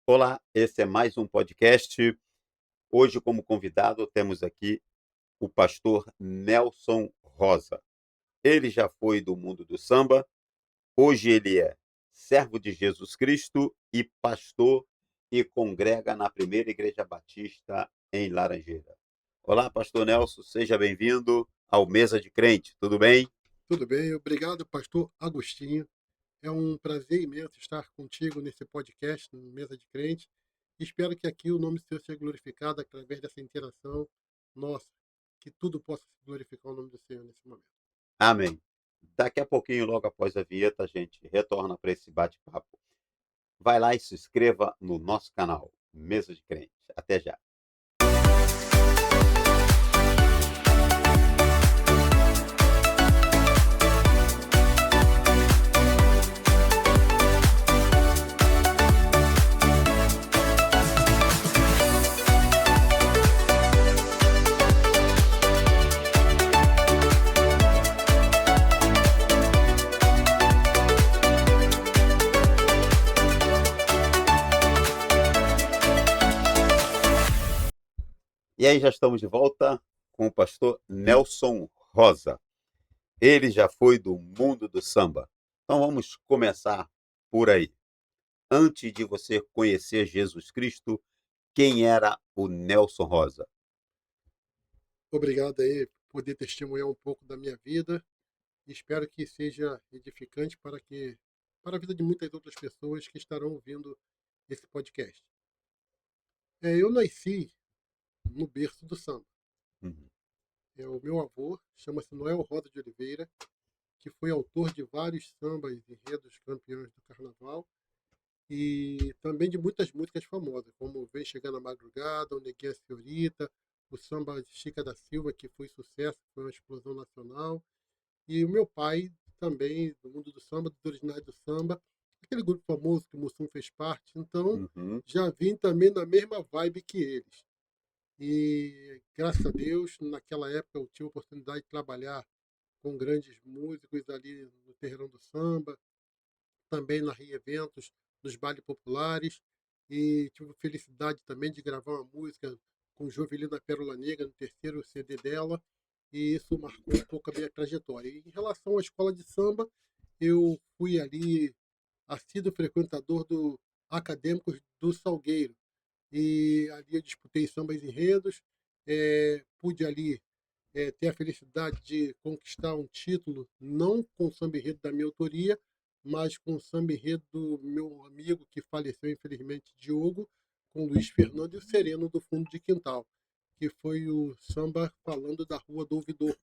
Olá, esse é mais um podcast. Hoje, como convidado, temos aqui o pastor Nelson Rosa. Ele já foi do mundo do samba, hoje ele é servo de Jesus Cristo e pastor e congrega na Primeira Igreja Batista em Laranjeira. Olá, pastor Nelson, seja bem-vindo ao Mesa de Crente, tudo bem? Tudo bem, obrigado, pastor Agostinho. É um prazer imenso estar contigo nesse podcast, no Mesa de Crente. Espero que aqui o nome do Senhor seja glorificado através dessa interação nossa, que tudo possa glorificar o nome do Senhor nesse momento. Amém. Daqui a pouquinho, logo após a vinheta, a gente retorna para esse bate-papo. Vai lá e se inscreva no nosso canal, Mesa de Crente. Até já. E aí já estamos de volta com o pastor Nelson Rosa. Ele já foi do mundo do samba. Então vamos começar por aí. Antes de você conhecer Jesus Cristo, quem era o Nelson Rosa? Obrigado aí por poder testemunhar um pouco da minha vida. Espero que seja edificante para a vida de muitas outras pessoas que estarão ouvindo esse podcast. Eu nasci no berço do samba. Uhum. O meu avô chama-se Noel Rosa de Oliveira, que foi autor de vários sambas e enredos campeões do carnaval e também de muitas músicas famosas, como Vem Chegando a Madrugada, O Neguinho a Senhorita, o samba de Chica da Silva, que foi sucesso, foi uma explosão nacional. E o meu pai também, do mundo do samba, dos originais do samba, aquele grupo famoso que o Mussum fez parte. Então, Uhum. já vim também na mesma vibe que eles. E, graças a Deus, naquela época eu tive a oportunidade de trabalhar com grandes músicos ali no Terreirão do Samba, também na Rio Eventos, nos bailes populares, e tive a felicidade também de gravar uma música com Jovelina Pérola Negra no terceiro CD dela, e isso marcou um pouco a minha trajetória. E em relação à escola de samba, eu fui ali assíduo frequentador do Acadêmicos do Salgueiro, e ali eu disputei sambas e enredos, pude ali ter a felicidade de conquistar um título, não com o samba enredo da minha autoria, mas com o samba enredo do meu amigo que faleceu, infelizmente, Diogo, com Luiz Fernando e o Sereno do Fundo de Quintal, que foi o samba falando da Rua do Ouvidor.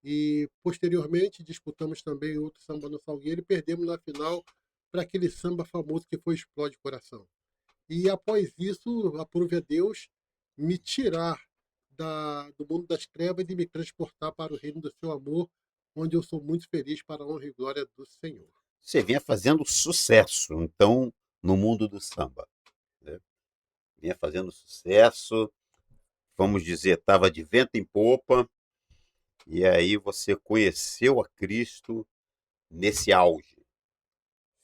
E, posteriormente, disputamos também outro samba no Salgueiro e perdemos na final para aquele samba famoso que foi Explode Coração. E após isso, aprove a Deus me tirar do mundo das trevas e me transportar para o reino do seu amor, onde eu sou muito feliz para a honra e glória do Senhor. Você vinha fazendo sucesso, então, no mundo do samba, né? Vinha fazendo sucesso, vamos dizer, estava de vento em popa, e aí você conheceu a Cristo nesse auge.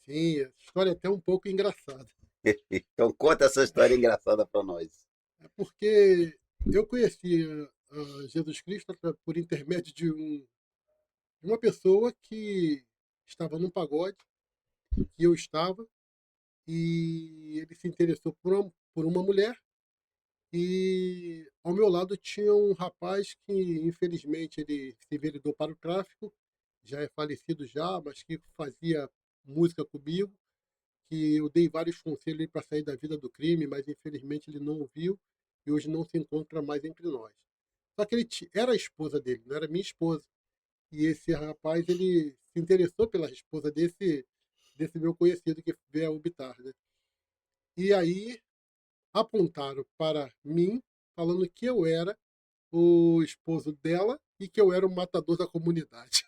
Sim, a história é até um pouco engraçada. Então conta essa história engraçada para nós. É porque eu conheci Jesus Cristo por intermédio de uma pessoa que estava num pagode, que eu estava, e ele se interessou por uma mulher. E ao meu lado tinha um rapaz que, infelizmente, ele se enveredou para o tráfico, já é falecido já, mas que fazia música comigo, que eu dei vários conselhos para sair da vida do crime, mas infelizmente ele não ouviu e hoje não se encontra mais entre nós. Só que era a esposa dele, não era minha esposa. E esse rapaz, ele se interessou pela esposa desse meu conhecido que veio a óbitar, né? E aí apontaram para mim, falando que eu era o esposo dela e que eu era o matador da comunidade.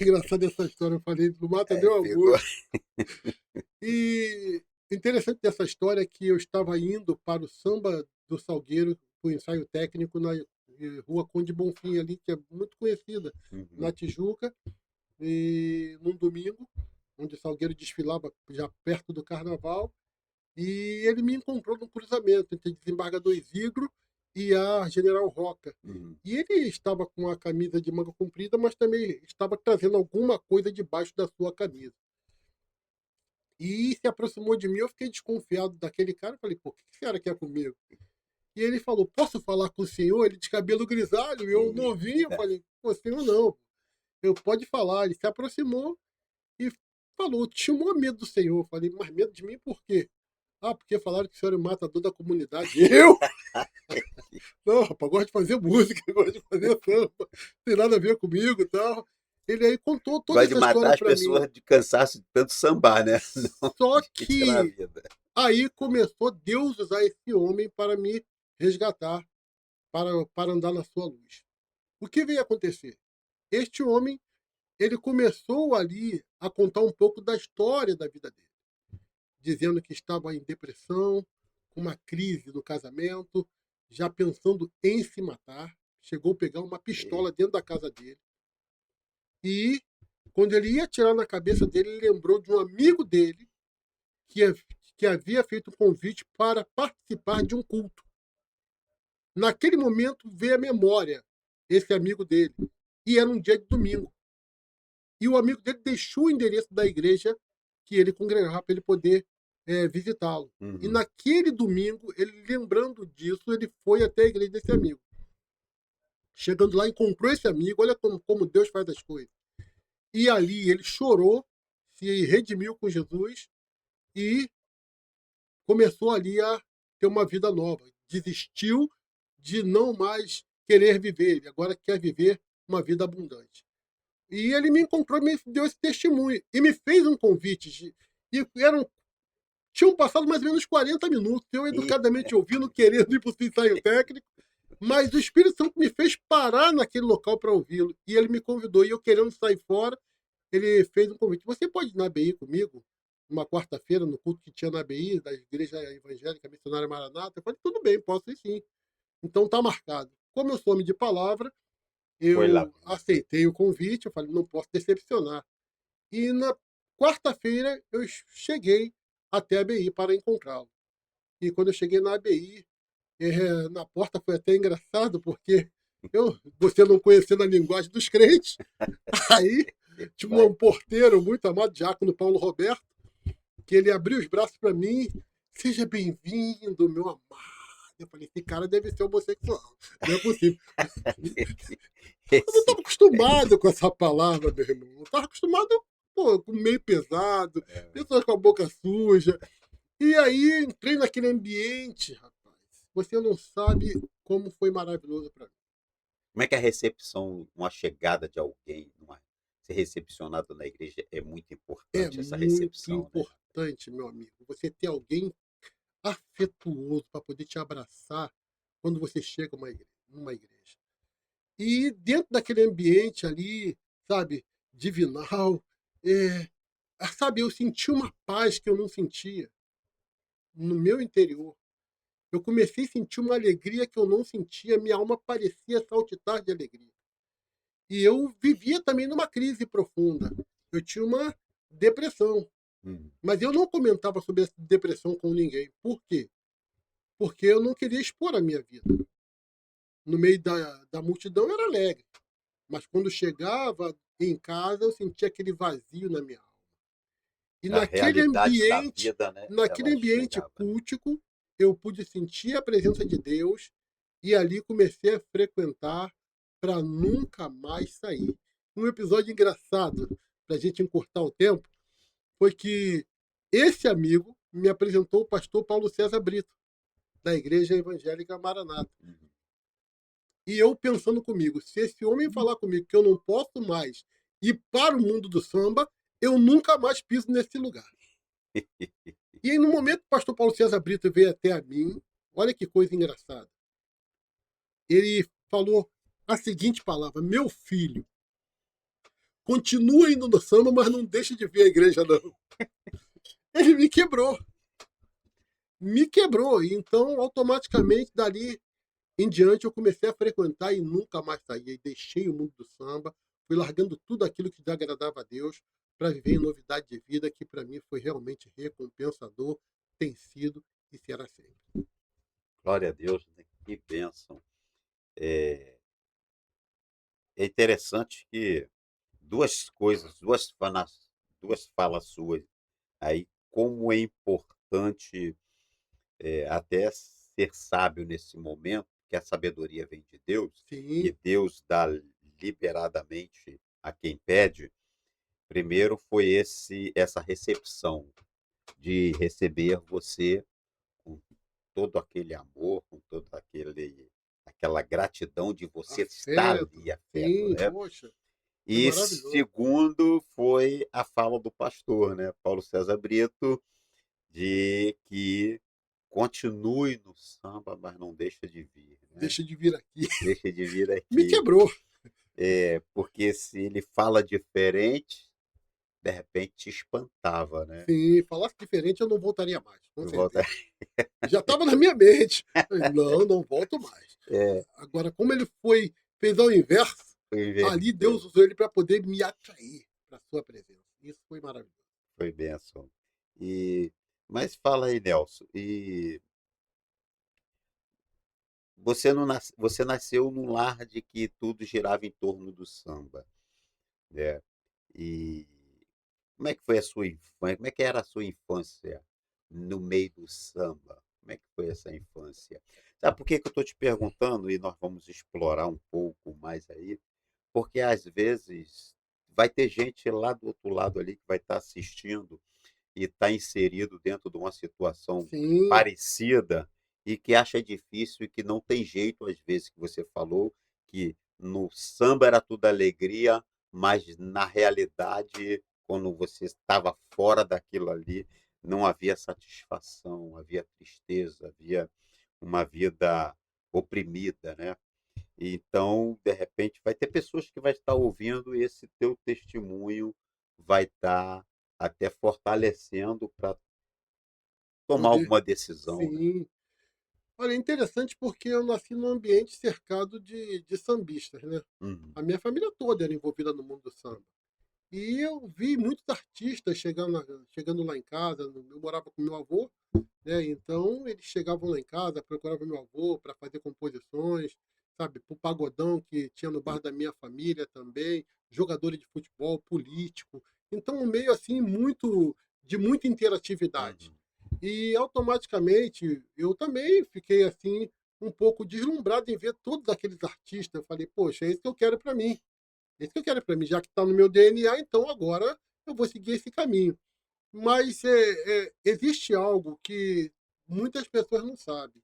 Engraçado essa história, eu falei, não mata nem É, o pegou. Augusto. E interessante dessa história é que eu estava indo para o samba do Salgueiro, o ensaio técnico na Rua Conde Bonfim ali, que é muito conhecida, na Uhum. Tijuca, e num domingo, onde o Salgueiro desfilava já perto do carnaval, E ele me encontrou no cruzamento entre Desembargador Isidro e a General Roca. Uhum. E ele estava com a camisa de manga comprida, mas também estava trazendo alguma coisa debaixo da sua camisa. E se aproximou de mim, eu fiquei desconfiado daquele cara. Falei, pô, o que esse cara quer comigo? E ele falou, posso falar com o senhor? Ele de cabelo grisalho, eu novinho. Eu Eita. falei, pô, senhor não. Eu pode falar. Ele se aproximou e falou, tinha um medo do senhor. Eu falei, mas medo de mim por quê? Ah, porque falaram que o senhor é o matador da comunidade. Eu? Não, rapaz, gosto de fazer música, gosto de fazer samba. Não tem nada a ver comigo e tal. Ele aí contou toda Gosta de essa história matar as para mim. pessoas de cansaço de tanto sambar, né? Não Só de tirar a que vida. aí começou Deus usar esse homem para me resgatar, para andar na sua luz. O que veio acontecer? Este homem, ele começou ali a contar um pouco da história da vida dele, dizendo que estava em depressão, com uma crise no casamento, já pensando em se matar. Chegou a pegar uma E- pistola dentro da casa dele. E quando ele ia atirar na cabeça dele, ele lembrou de um amigo dele que, que havia feito um convite para participar de um culto. Naquele momento veio à memória esse amigo dele. E era um dia de domingo. E o amigo dele deixou o endereço da igreja que ele congregava para ele poder visitá-lo. E Uhum. naquele domingo, ele lembrando disso, ele foi até a igreja desse amigo. Chegando lá, encontrou esse amigo, olha como Deus faz as coisas. E ali ele chorou, se redimiu com Jesus e começou ali a ter uma vida nova. Desistiu de não mais querer viver, ele agora quer viver uma vida abundante. E ele me encontrou e me deu esse testemunho. E me fez um convite. E tinham passado mais ou menos 40 minutos, eu E educadamente ouvindo, querendo ir para o ensaio técnico, mas o Espírito Santo me fez parar naquele local para ouvi-lo. E ele me convidou, e eu querendo sair fora, ele fez um convite. Você pode ir na ABI comigo? Uma quarta-feira, no culto que tinha na ABI, da Igreja Evangélica Missionária Maranata? Eu falei, tudo bem, posso ir sim. Então tá marcado. Como eu sou homem de palavra, foi lá. eu aceitei o convite, eu falei, não posso decepcionar. E na quarta-feira eu cheguei até a ABI para encontrá-lo. E quando eu cheguei na ABI, na porta foi até engraçado, porque você não conhecendo a linguagem dos crentes, aí tinha Vai. um porteiro muito amado, Diácono Paulo Roberto, que ele abriu os braços para mim, seja bem-vindo, meu amado. Eu falei, esse cara deve ser homossexual, não é possível. Eu não Esse, estava acostumado com essa palavra, meu irmão. Eu estava acostumado, pô, com meio pesado, pessoas com a boca suja. E aí entrei naquele ambiente, rapaz. Você não sabe como foi maravilhoso para mim. como é que é a recepção, uma chegada de alguém, ser recepcionado na igreja é muito É importante essa muito recepção, né? importante, meu amigo. Você ter alguém afetuoso para poder te abraçar quando você chega numa igreja. E dentro daquele ambiente ali, sabe, divinal, é, sabe, eu senti uma paz que eu não sentia no meu interior. Eu comecei a sentir uma alegria que eu não sentia, minha alma parecia saltitar de alegria. E eu vivia também numa crise profunda. Eu tinha uma depressão, Uhum. mas eu não comentava sobre essa depressão com ninguém. Por quê? Porque eu não queria expor a minha vida. No meio da multidão eu era alegre, mas quando chegava em casa eu sentia aquele vazio na minha alma. E A realidade da ambiente, vida, né, naquele ela ambiente chegava, né. cultico, eu pude sentir a presença de Deus e ali comecei a frequentar para nunca mais sair. Um episódio engraçado, para a gente encurtar o tempo, foi que esse amigo me apresentou o pastor Paulo César Brito, da Igreja Evangélica Maranata. Uhum. E eu pensando comigo, se esse homem falar comigo que eu não posso mais ir para o mundo do samba, eu nunca mais piso nesse lugar. E aí, no momento que o pastor Paulo César Brito veio até a mim, olha que coisa engraçada. Ele falou a seguinte palavra: meu filho, continua indo no samba, mas não deixe de vir à igreja, não. Ele me quebrou. Me quebrou. E então, automaticamente, dali em diante, eu comecei a frequentar e nunca mais saí. E deixei o mundo do samba, fui largando tudo aquilo que desagradava a Deus para viver em novidade de vida, que para mim foi realmente recompensador tem sido e será sempre. Glória a Deus, né, que bênção. É é interessante que 2 coisas, 2 falas suas aí, como é importante, até ser sábio nesse momento, que a sabedoria vem de Deus, Sim, e Deus dá liberadamente a quem pede. Primeiro foi essa recepção de receber você com todo aquele amor, com todo aquela gratidão de você estar afeto. ali, afeto, Sim, né. poxa, foi E maravilhoso. segundo foi a fala do pastor, né, Paulo César Brito, de que continue no samba, mas não deixa de vir, né, Deixa de vir aqui. não deixa de vir Me aqui. quebrou. Porque se ele fala diferente, de repente te espantava, né. Sim, falasse diferente eu não voltaria mais, com Volta certeza. Já estava na minha mente. Falei, não, não volto mais. é, Agora, como ele fez ao inverso, ali inverteu, Deus usou ele para poder me atrair para a sua presença. Isso foi maravilhoso. foi bênção. E mas fala aí, Nelson, e você nasceu num lar de que tudo girava em torno do samba, né, e como é que foi a sua infância? Como é que era a sua infância no meio do samba? Como é que foi essa infância? Sabe por que que eu estou te perguntando e nós vamos explorar um pouco mais aí? Porque às vezes vai ter gente lá do outro lado ali que vai estar assistindo e está inserido dentro de uma situação Sim, parecida e que acha difícil e que não tem jeito, às vezes, que você falou que no samba era tudo alegria, mas na realidade, quando você estava fora daquilo ali, não havia satisfação, havia tristeza, havia uma vida oprimida, né. Então, de repente, vai ter pessoas que vai estar ouvindo e esse teu testemunho vai estar até fortalecendo para tomar poder. alguma decisão, né. Sim. Olha, é interessante porque eu nasci num ambiente cercado de sambistas, né? Uhum, A minha família toda era envolvida no mundo do samba. E eu vi muitos artistas chegando lá em casa. Eu morava com meu avô, né? Então eles chegavam lá em casa, procuravam meu avô para fazer composições, sabe, pro pagodão que tinha no bar da minha família também, jogadores de futebol, político. Então um meio assim muito de muita interatividade. uhum. E automaticamente eu também fiquei assim um pouco deslumbrado em ver todos aqueles artistas. Eu falei, poxa, é isso que eu quero para mim. É isso que eu quero para mim, já que está no meu DNA, então agora eu vou seguir esse caminho. Mas existe algo que muitas pessoas não sabem,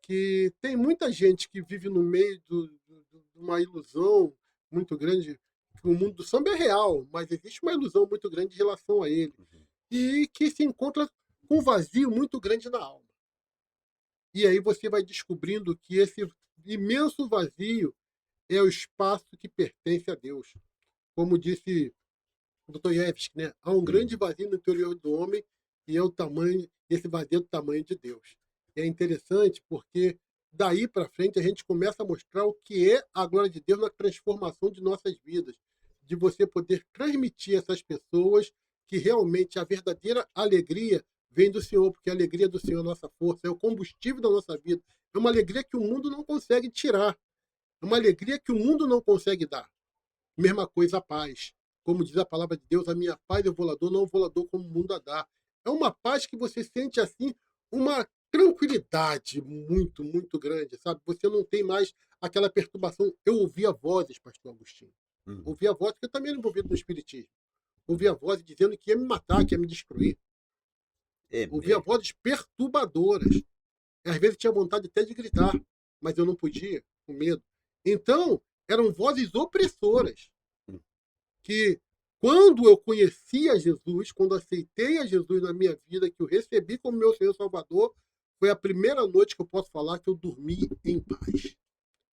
que tem muita gente que vive no meio de uma ilusão muito grande, que o mundo do samba é real, mas existe uma ilusão muito grande em relação a ele, Uhum. e que se encontra com um vazio muito grande na alma. E aí você vai descobrindo que esse imenso vazio é o espaço que pertence a Deus. Como disse Dostoiévski, né? Há um grande Uhum. vazio no interior do homem e é o tamanho, esse vazio é do tamanho de Deus. E é interessante porque daí para frente a gente começa a mostrar o que é a glória de Deus na transformação de nossas vidas, de você poder transmitir a essas pessoas que realmente a verdadeira alegria vem do Senhor, porque a alegria do Senhor é a nossa força, é o combustível da nossa vida. É uma alegria que o mundo não consegue tirar, é uma alegria que o mundo não consegue dar. Mesma coisa a paz. Como diz a palavra de Deus, a minha paz eu vou lá dou, não vou lá dou como o mundo a dá. É uma paz que você sente assim, uma tranquilidade muito, muito grande, sabe? Você não tem mais aquela perturbação. Eu ouvia vozes, pastor Agostinho. Uhum. Ouvia vozes, porque eu também era envolvido no espiritismo. Ouvia vozes dizendo que ia me matar, que ia me destruir. É Ouvia mesmo. vozes perturbadoras. E às vezes tinha vontade até de gritar, mas eu não podia, com medo. Então, eram vozes opressoras Hum. que quando eu conheci a Jesus, quando aceitei a Jesus na minha vida, que eu recebi como meu Senhor e Salvador, foi a primeira noite que eu posso falar que eu dormi em paz.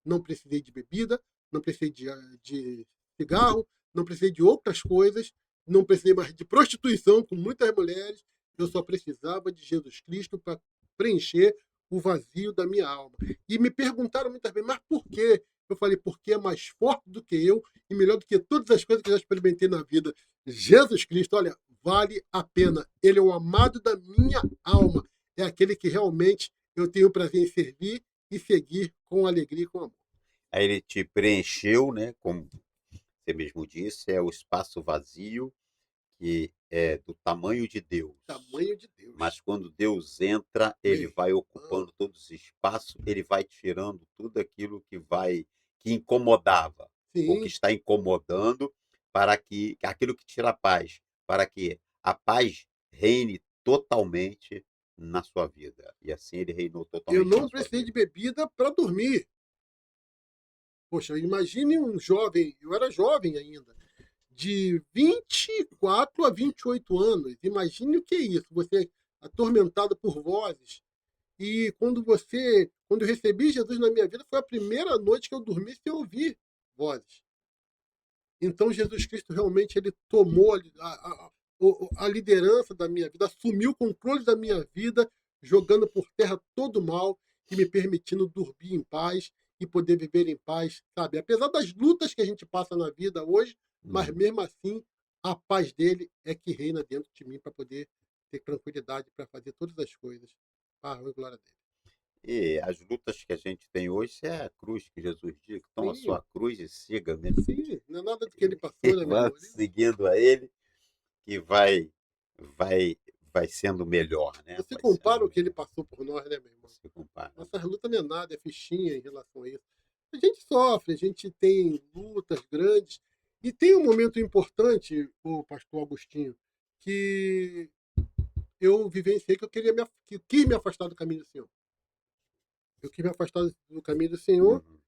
Não precisei de bebida, não precisei de cigarro, não precisei de outras coisas, não precisei mais de prostituição com muitas mulheres, eu só precisava de Jesus Cristo para preencher o vazio da minha alma. E me perguntaram muitas vezes, mas por quê? Eu falei, porque é mais forte do que eu e melhor do que todas as coisas que eu já experimentei na vida. Jesus Cristo, olha, vale a pena. Ele é o amado da minha alma. é aquele que realmente eu tenho prazer em servir e seguir com alegria e com amor. Aí ele te preencheu, né? Como você mesmo disse, é o espaço vazio que é do tamanho de Deus. Tamanho de Deus. Mas quando Deus entra, ele Meu vai irmão. ocupando todo esse espaço, ele vai tirando tudo aquilo que incomodava, ou que Sim, está incomodando, para que aquilo que tira a paz, para que a paz reine totalmente na sua vida. E assim ele reinou eu totalmente na não sua precisei vida. de bebida para dormir. Poxa, imagine um jovem, eu era jovem ainda, de 24 a 28 anos. Imagine o que é isso, você é atormentado por vozes. E quando eu recebi Jesus na minha vida, foi a primeira noite que eu dormi sem ouvir vozes. Então Jesus Cristo realmente ele tomou a liderança da minha vida, assumiu o controle da minha vida, jogando por terra todo o mal e me permitindo dormir em paz e poder viver em paz, sabe? Apesar das lutas que a gente passa na vida hoje, mas Uhum. mesmo assim a paz dele é que reina dentro de mim para poder ter tranquilidade para fazer todas as coisas. Ah, glória a Deus. E as lutas que a gente tem hoje é a cruz que Jesus diz, que toma a Sim, sua cruz e siga, né? sim, não é nada do que ele passou, E né, meu vai irmão? seguindo a ele, que vai vai sendo melhor, né? Você Vai sendo compara o que ele melhor. passou por nós, né, meu irmão? Se compara. Nossas lutas não é nada, é fichinha em relação a isso. A gente sofre, a gente tem lutas grandes. E tem um momento importante, o pastor Agostinho, que eu vivenciei que que eu quis me afastar do caminho do Senhor. Eu quis me afastar do caminho do Senhor, Uhum.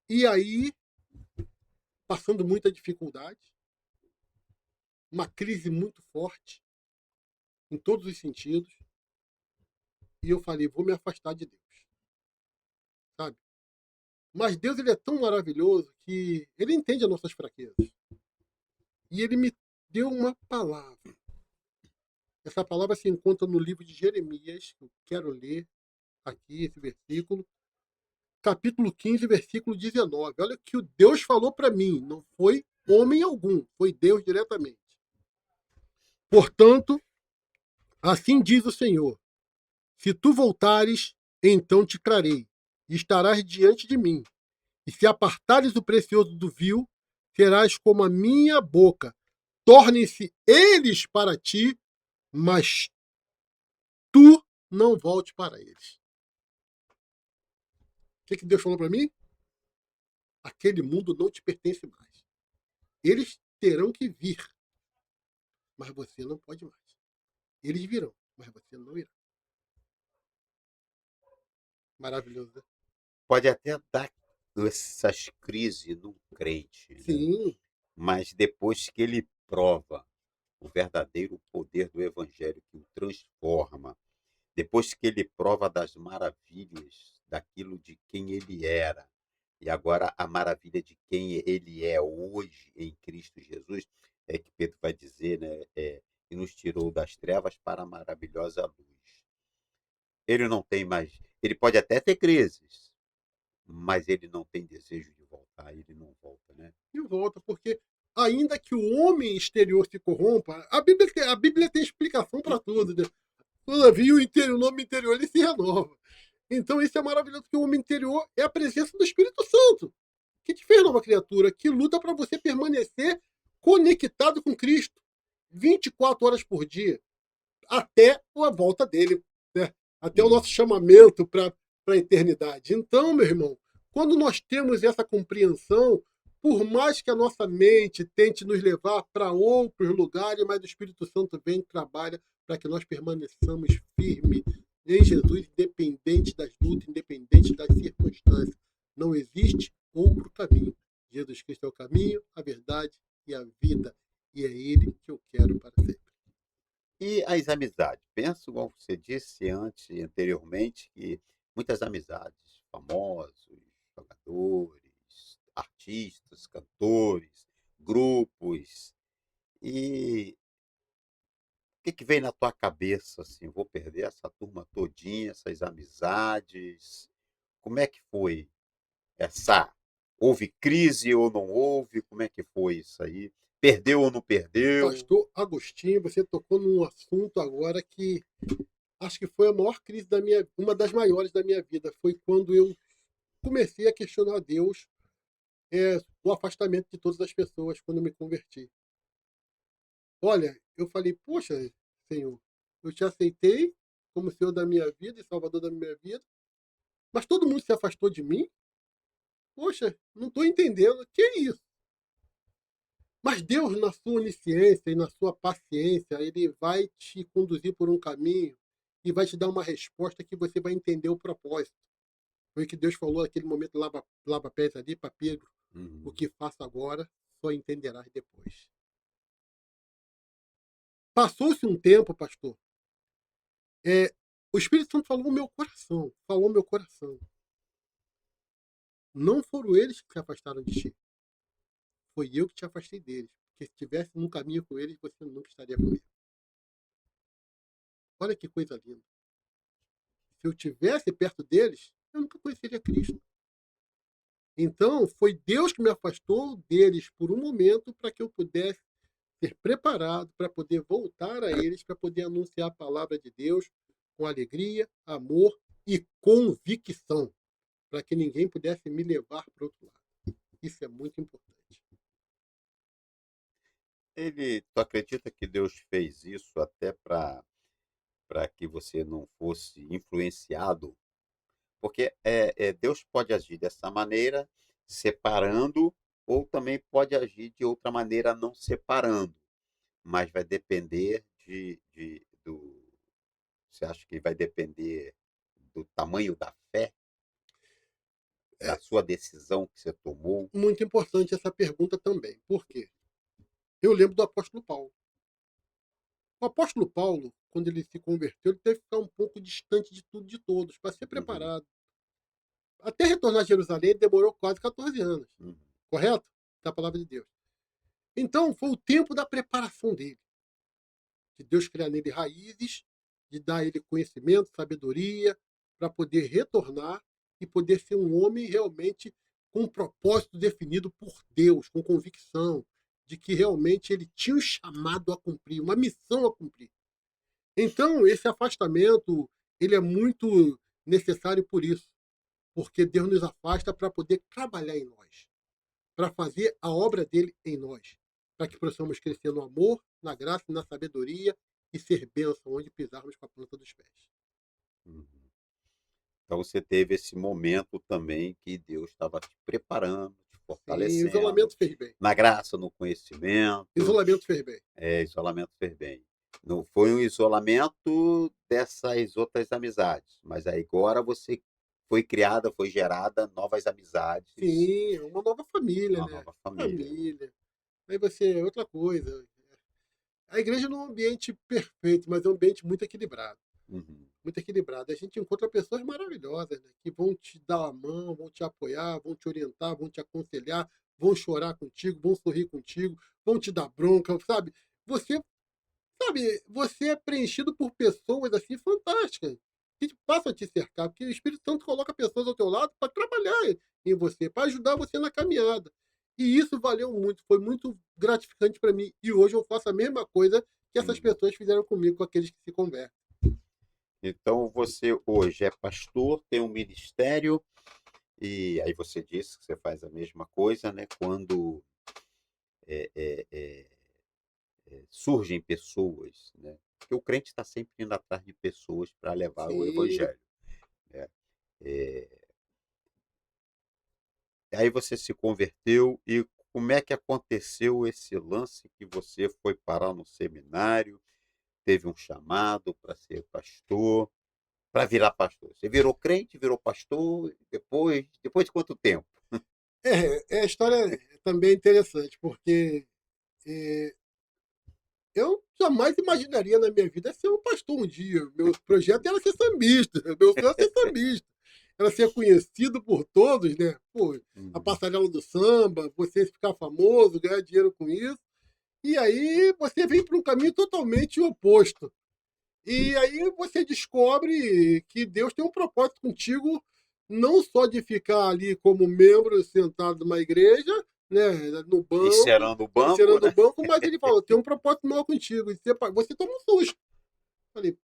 e aí, passando muita dificuldade, uma crise muito forte, em todos os sentidos, e eu falei, vou me afastar de Deus, sabe? Mas Deus ele é tão maravilhoso que ele entende as nossas fraquezas. E ele me deu uma palavra. Essa palavra se encontra no livro de Jeremias, que eu quero ler aqui esse versículo, capítulo 15, versículo 19. Olha o que o Deus falou para mim, não foi homem algum, foi Deus diretamente. Portanto, assim diz o Senhor: se tu voltares, então te trarei, e estarás diante de mim. E se apartares o precioso do vil, serás como a minha boca. Tornem-se eles para ti, mas tu não volte para eles. O que Deus falou para mim? Aquele mundo não te pertence mais. Eles terão que vir, mas você não pode mais. Eles virão, mas você não irá. Maravilhoso, né? Pode até dar essas crises num crente, né? Sim, Mas depois que ele prova o verdadeiro poder do evangelho que o transforma, depois que ele prova das maravilhas daquilo de quem ele era, e agora a maravilha de quem ele é hoje em Cristo Jesus, é que Pedro vai dizer, né, que nos tirou das trevas para a maravilhosa luz. Ele não tem mais, ele pode até ter crises, mas ele não tem desejo de voltar, ele não volta, né? e volta, porque ainda que o homem exterior se corrompa, a Bíblia tem explicação para tudo. Né? Todavia, o homem interior ele se renova. Então, isso é maravilhoso, que o homem interior é a presença do Espírito Santo, que te fez nova criatura, que luta para você permanecer conectado com Cristo 24 horas por dia, até a volta dele, né? Até o nosso Hum. chamamento para a eternidade. Então, meu irmão, quando nós temos essa compreensão, por mais que a nossa mente tente nos levar para outros lugares, mas o Espírito Santo vem e trabalha para que nós permaneçamos firmes em Jesus, independente das lutas, independente das circunstâncias. Não existe outro caminho. Jesus Cristo é o caminho, a verdade e a vida. E é Ele que eu quero para sempre. E as amizades? Penso, como você disse anteriormente, que muitas amizades, famosos, jogadores, artistas, cantores, grupos. E o que que vem na tua cabeça assim? Vou perder essa turma todinha, essas amizades. Como é que foi essa? Houve crise ou não houve? Como é que foi isso aí? Perdeu ou não perdeu? Pastor Agostinho, você tocou num assunto agora que acho que foi a maior crise uma das maiores da minha vida, foi quando eu comecei a questionar Deus, o afastamento de todas as pessoas quando eu me converti. Olha, eu falei: "Poxa, Senhor, eu te aceitei como Senhor da minha vida e Salvador da minha vida, mas todo mundo se afastou de mim? Poxa, não estou entendendo, que é isso?". Mas Deus, na sua onisciência e na sua paciência, ele vai te conduzir por um caminho e vai te dar uma resposta que você vai entender o propósito. Foi o que Deus falou naquele momento, lava pés ali para Pedro: "O Uhum. que faço agora, só entenderás depois". Passou-se um tempo, pastor, o Espírito Santo falou no meu coração, falou no meu coração: "Não foram eles que se afastaram de ti, foi eu que te afastei deles, porque se estivesse num caminho com eles, você nunca estaria comigo". Olha que coisa linda. Se eu tivesse perto deles, eu nunca conheceria Cristo. Então, foi Deus que me afastou deles por um momento para que eu pudesse ser preparado para poder voltar a eles, para poder anunciar a palavra de Deus com alegria, amor e convicção, para que ninguém pudesse me levar para o outro lado. Isso é muito importante. Tu acredita que Deus fez isso até para que você não fosse influenciado? Porque, Deus pode agir dessa maneira, separando, ou também pode agir de outra maneira, não separando, mas vai depender você acha que vai depender do tamanho da fé, da É sua decisão que você tomou? muito importante essa pergunta também. Por quê? Eu lembro do apóstolo Paulo. O apóstolo Paulo, quando ele se converteu, ele teve que ficar um pouco distante de tudo e de todos, para ser Uhum, preparado. Até retornar a Jerusalém, ele demorou quase 14 anos, uhum, correto? Da palavra de Deus. Então, foi o tempo da preparação dele, de Deus criar nele raízes, de dar a ele conhecimento, sabedoria, para poder retornar e poder ser um homem realmente com um propósito definido por Deus, com convicção de que realmente ele tinha um chamado a cumprir, uma missão a cumprir. Então, esse afastamento, ele é muito necessário por isso, porque Deus nos afasta para poder trabalhar em nós, para fazer a obra dele em nós, para que possamos crescer no amor, na graça e na sabedoria e ser bênção onde pisarmos com a planta dos pés. uhum. Então você teve esse momento também que Deus estava te preparando, te Sim, fortalecendo, isolamento fez bem. na graça, no conhecimento. Isolamento fez bem. Isolamento fez bem. Não foi um isolamento dessas outras amizades, mas aí agora você foi criada, foi gerada novas amizades, Sim, uma nova família, uma né? nova família. Família. Aí você, outra coisa. A igreja não é um ambiente perfeito, mas é um ambiente muito equilibrado. Uhum, Muito equilibrado. A gente encontra pessoas maravilhosas, né, que vão te dar a mão, vão te apoiar, vão te orientar, vão te aconselhar, vão chorar contigo, vão sorrir contigo, vão te dar bronca, sabe? Você, você é preenchido por pessoas assim fantásticas que passam a te cercar, porque o Espírito Santo coloca pessoas ao teu lado para trabalhar em você, para ajudar você na caminhada. E isso valeu muito, foi muito gratificante para mim. E hoje eu faço a mesma coisa que essas uhum. pessoas fizeram comigo, com aqueles que se convertem. Então você hoje é pastor, tem um ministério, e aí você disse que você faz a mesma coisa, né? Quando é, é, é, surgem pessoas, né? Porque o crente está sempre indo atrás de pessoas para levar o Sim. evangelho, né? Eh, Aí você se converteu e como é que aconteceu esse lance que você foi parar no seminário, teve um chamado para ser pastor, para virar pastor? Você virou crente, virou pastor, depois de quanto tempo? A história também é interessante, porque eh, eu jamais imaginaria na minha vida ser um pastor um dia. Meu projeto era ser sambista, meu sonho era ser sambista. Era ser conhecido por todos, né? Pô, a Uhum, passarela do samba, você ficar famoso, ganhar dinheiro com isso. E aí você vem para um caminho totalmente oposto. E aí você descobre que Deus tem um propósito contigo, não só de ficar ali como membro sentado numa igreja, né, no banco, encerando o banco, encerando o né? banco, mas ele falou, tem um propósito maior contigo. E você toma um susto. Falei,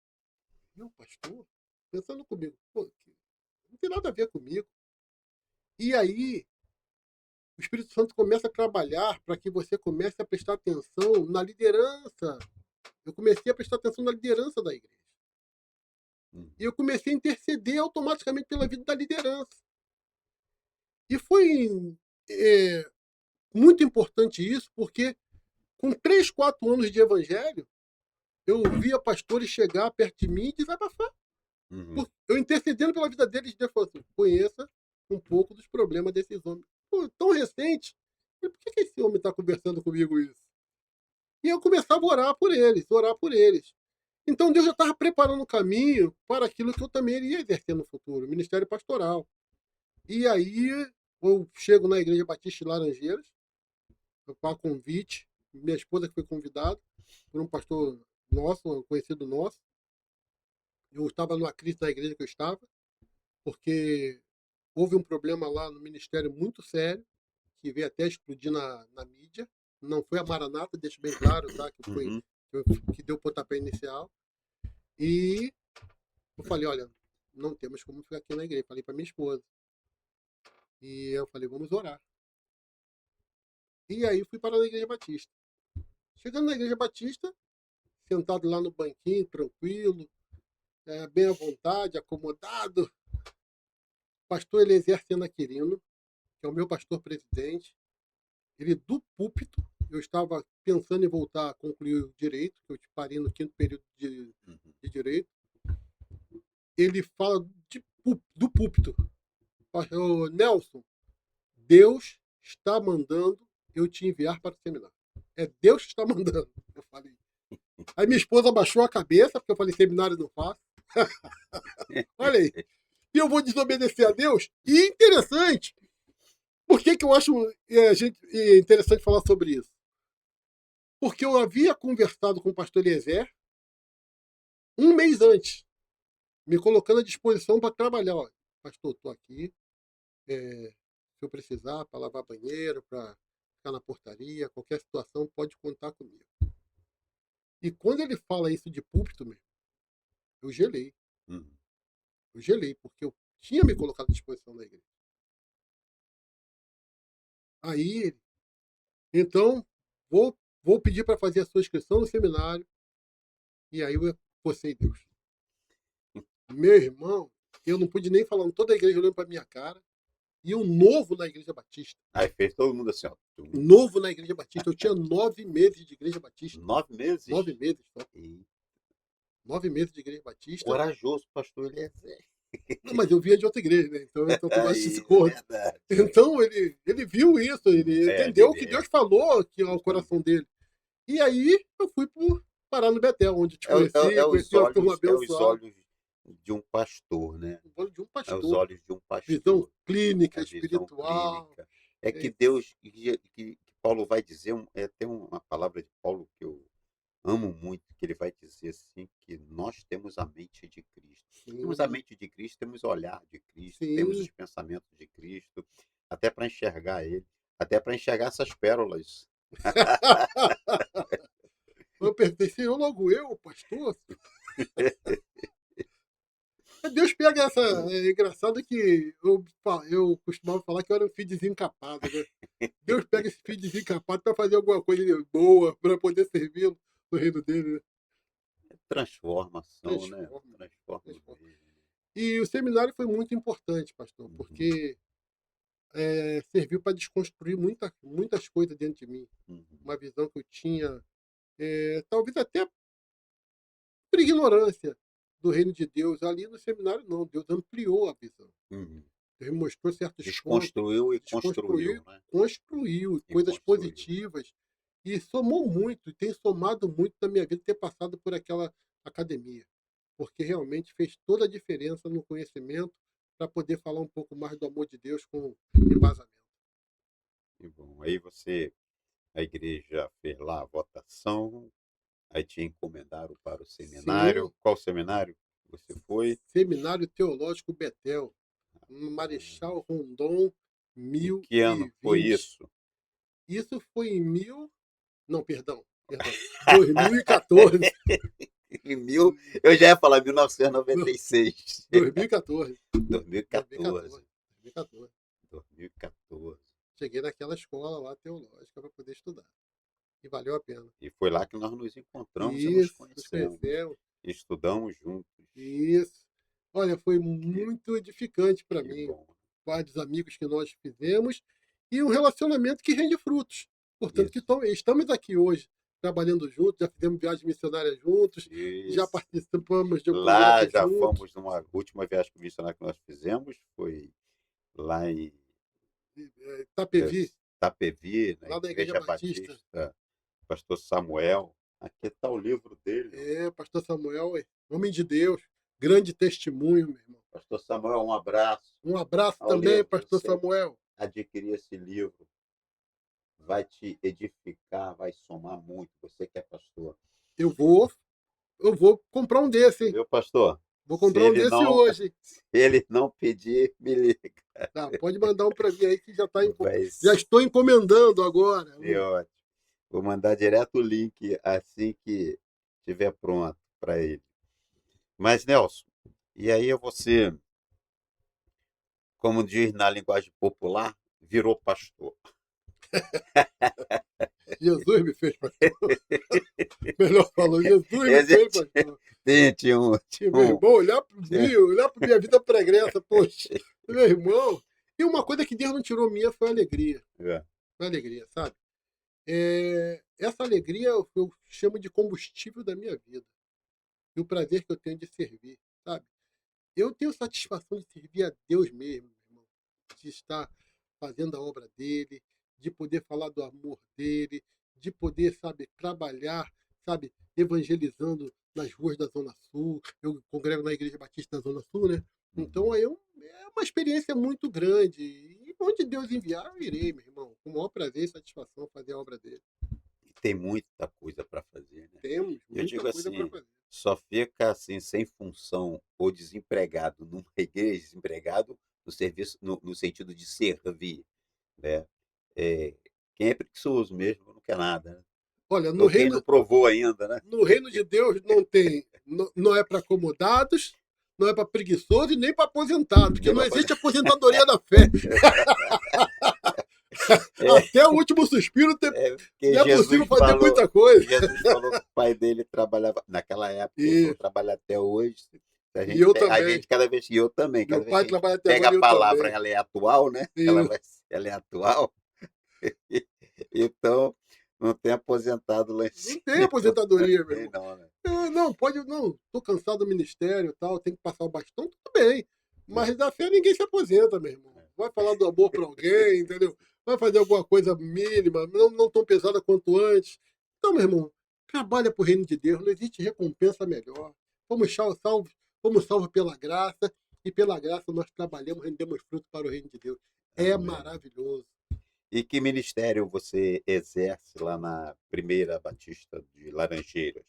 Eu, pastor? Pensando comigo, pô, não tem nada a ver comigo. E aí, o Espírito Santo começa a trabalhar para que você comece a prestar atenção na liderança. Eu comecei a prestar atenção na liderança da igreja. E eu comecei a interceder automaticamente pela vida da liderança. E foi muito importante isso, porque com 3, 4 anos de evangelho, eu via pastores chegar perto de mim e desabafar. Eu intercedendo pela vida deles, Deus falou assim, conheça um pouco dos problemas desses homens. Pô, tão recente, por que esse homem está conversando comigo isso? E eu começava a orar por eles. Então Deus já estava preparando o caminho para aquilo que eu também iria exercer no futuro, o ministério pastoral. E aí eu chego na Igreja Batista de Laranjeiras, para convite, minha esposa que foi convidada por um pastor nosso, um conhecido nosso. Eu estava numa crise na igreja que eu estava, porque houve um problema lá no ministério muito sério, que veio até explodir na mídia. Não foi a Maranata, deixo bem claro, tá? Que foi que deu o pontapé inicial. E eu falei, olha, não temos como ficar aqui na igreja. Falei para minha esposa. E eu falei, vamos orar. E aí fui para a Igreja Batista. Chegando na Igreja Batista, sentado lá no banquinho, tranquilo, bem à vontade, acomodado. Pastor Eliezer Sena Quirino, que é o meu pastor presidente, ele do púlpito, eu estava pensando em voltar a concluir o direito, que eu parei no 5º período de direito. Ele fala do púlpito, Nelson, Deus está mandando eu te enviar para o seminário. É Deus que está mandando. Eu falei. Aí minha esposa baixou a cabeça, porque eu falei, seminário não faço. Olha aí. E eu vou desobedecer a Deus? E interessante. Por que eu acho interessante falar sobre isso? Porque eu havia conversado com o pastor Eliezer um mês antes, me colocando à disposição para trabalhar. Olha, pastor, estou aqui. Se eu precisar, para lavar banheiro, para ficar na portaria, qualquer situação, pode contar comigo. E quando ele fala isso de púlpito, mesmo, eu gelei. Eu gelei, porque eu tinha me colocado à disposição da igreja. Aí, então, vou pedir para fazer a sua inscrição no seminário. E aí eu forcei Deus. Meu irmão, eu não pude nem falar, toda a igreja olhando para minha cara. E eu novo na Igreja Batista. Aí fez todo mundo assim, ó. Novo na Igreja Batista. Eu tinha 9 meses de Igreja Batista. 9 meses? 9 meses só. 9 meses de Igreja Batista. Corajoso, pastor Eliezer. Não, mas eu vinha de outra igreja, né? Então tu gosta desse corpo. Então ele viu isso, ele entendeu o que Deus falou que é o coração dele. E aí eu fui parar no Betel, onde te conheci, conheci uma turma abençoada. Os olhos de um pastor, né? Os olhos de um pastor. É os olhos de um pastor. Visão clínica, espiritual. Clínica. É que Deus, que Paulo vai dizer, tem uma palavra de Paulo que eu amo muito, que ele vai dizer assim, que nós temos a mente de Cristo. Temos a mente de Cristo, temos o olhar de Cristo, temos os pensamentos de Cristo, até para enxergar ele, até para enxergar essas pérolas. Eu pensei, Senhor, logo eu, pastor? Deus pega essa. É engraçado que eu costumava falar que eu era um filho desencapado, né? Deus pega esse filho desencapado para fazer alguma coisa boa, para poder servi-lo no reino dele, né? Transformação, né? Transforma. E o seminário foi muito importante, pastor, porque serviu para desconstruir muitas coisas dentro de mim. Uma visão que eu tinha, talvez até por ignorância do reino de Deus. Ali no seminário, não. Deus ampliou a visão. Deus mostrou certos desconstruiu pontos. Construiu, né? Construiu coisas positivas. E somou muito, e tem somado muito na minha vida ter passado por aquela academia. Porque realmente fez toda a diferença no conhecimento para poder falar um pouco mais do amor de Deus com embasamento. E bom, aí a igreja fez lá a votação, aí te encomendaram para o seminário. Sim. Qual seminário você foi? Seminário Teológico Betel, Marechal Rondon, 1020. Que ano foi isso? Isso foi em 2014. Eu já ia falar 1996. 2014. 2014. 2014. 2014. Cheguei naquela escola lá teológica para poder estudar. E valeu a pena. E foi lá que nós nos encontramos e nos Isso, nos conhecemos. conhecemos. Estudamos juntos. Isso. Olha, foi muito edificante para Que mim. bom. Vários amigos que nós fizemos e um relacionamento que rende frutos. Portanto, que Isso. estamos aqui hoje trabalhando juntos, já fizemos viagens missionárias juntos, já Isso. participamos de um Lá projeto já juntos. fomos numa última viagem missionária que nós fizemos, foi lá em Itapevi, Itapevi, na lá da Igreja Igreja Batista. Batista, Pastor Samuel. Aqui está o livro dele. Pastor Samuel, homem de Deus, grande testemunho, meu irmão. Pastor Samuel, um abraço. Um abraço Ao também, livro, Pastor você Samuel. Adquirir esse livro vai te edificar, vai somar muito. Você que é pastor. Eu vou comprar um desse, hein? Viu, pastor? Vou comprar um desse hoje. Se ele não pedir, me liga. Tá, pode mandar um para mim aí que já Já estou encomendando agora. ótimo. Vou mandar direto o link assim que estiver pronto para ele. Mas, Nelson, e aí você, como diz na linguagem popular, virou pastor. Jesus me fez pastor. Melhor falando, Jesus me fez pastor. Tinha um. Meu irmão, olhar para minha vida pregressa, poxa, meu irmão. E uma coisa que Deus não tirou minha foi a alegria. Foi a alegria, sabe? Essa alegria eu chamo de combustível da minha vida. E o prazer que eu tenho de servir, sabe? Eu tenho satisfação de servir a Deus mesmo, meu irmão. De estar fazendo a obra dele, de poder falar do amor dele, de poder, sabe, trabalhar, sabe, evangelizando nas ruas da Zona Sul. Eu congrego na Igreja Batista da Zona Sul, né? Então é uma experiência muito grande. E onde Deus enviar, eu irei, meu irmão. Com o maior prazer e satisfação fazer a obra dele. Tem muita coisa para fazer, né? Temos Eu digo muita coisa assim, para fazer. só fica assim sem função ou desempregado numa igreja, desempregado no serviço, no sentido de servir, né? Quem é preguiçoso mesmo não quer nada, né? Olha, Ou quem não provou ainda, né? No reino de Deus não tem, não é para acomodados, não é para preguiçoso e nem para aposentado, porque não existe aposentadoria da fé. Até o último suspiro não é possível fazer muita coisa. Jesus falou que o pai dele trabalhava naquela época, ele trabalha até hoje. A gente cada vez, e eu também, cada Meu pai vez trabalha até pega hoje, a palavra, ela é atual, né? Ela é atual. Então, não tem aposentado lá em cima. Não tem aposentadoria, meu irmão. Não, né? Não, tô cansado do ministério e tal, tem que passar o bastão, tudo bem. Mas da fé ninguém se aposenta, meu irmão. Vai falar do amor para alguém, entendeu? Vai fazer alguma coisa mínima, não tão pesada quanto antes. Então, meu irmão, trabalha pro reino de Deus, não existe recompensa melhor. Fomos salvos pela graça, e pela graça nós trabalhamos, rendemos fruto para o reino de Deus. É maravilhoso. E que ministério você exerce lá na Primeira Batista de Laranjeiras?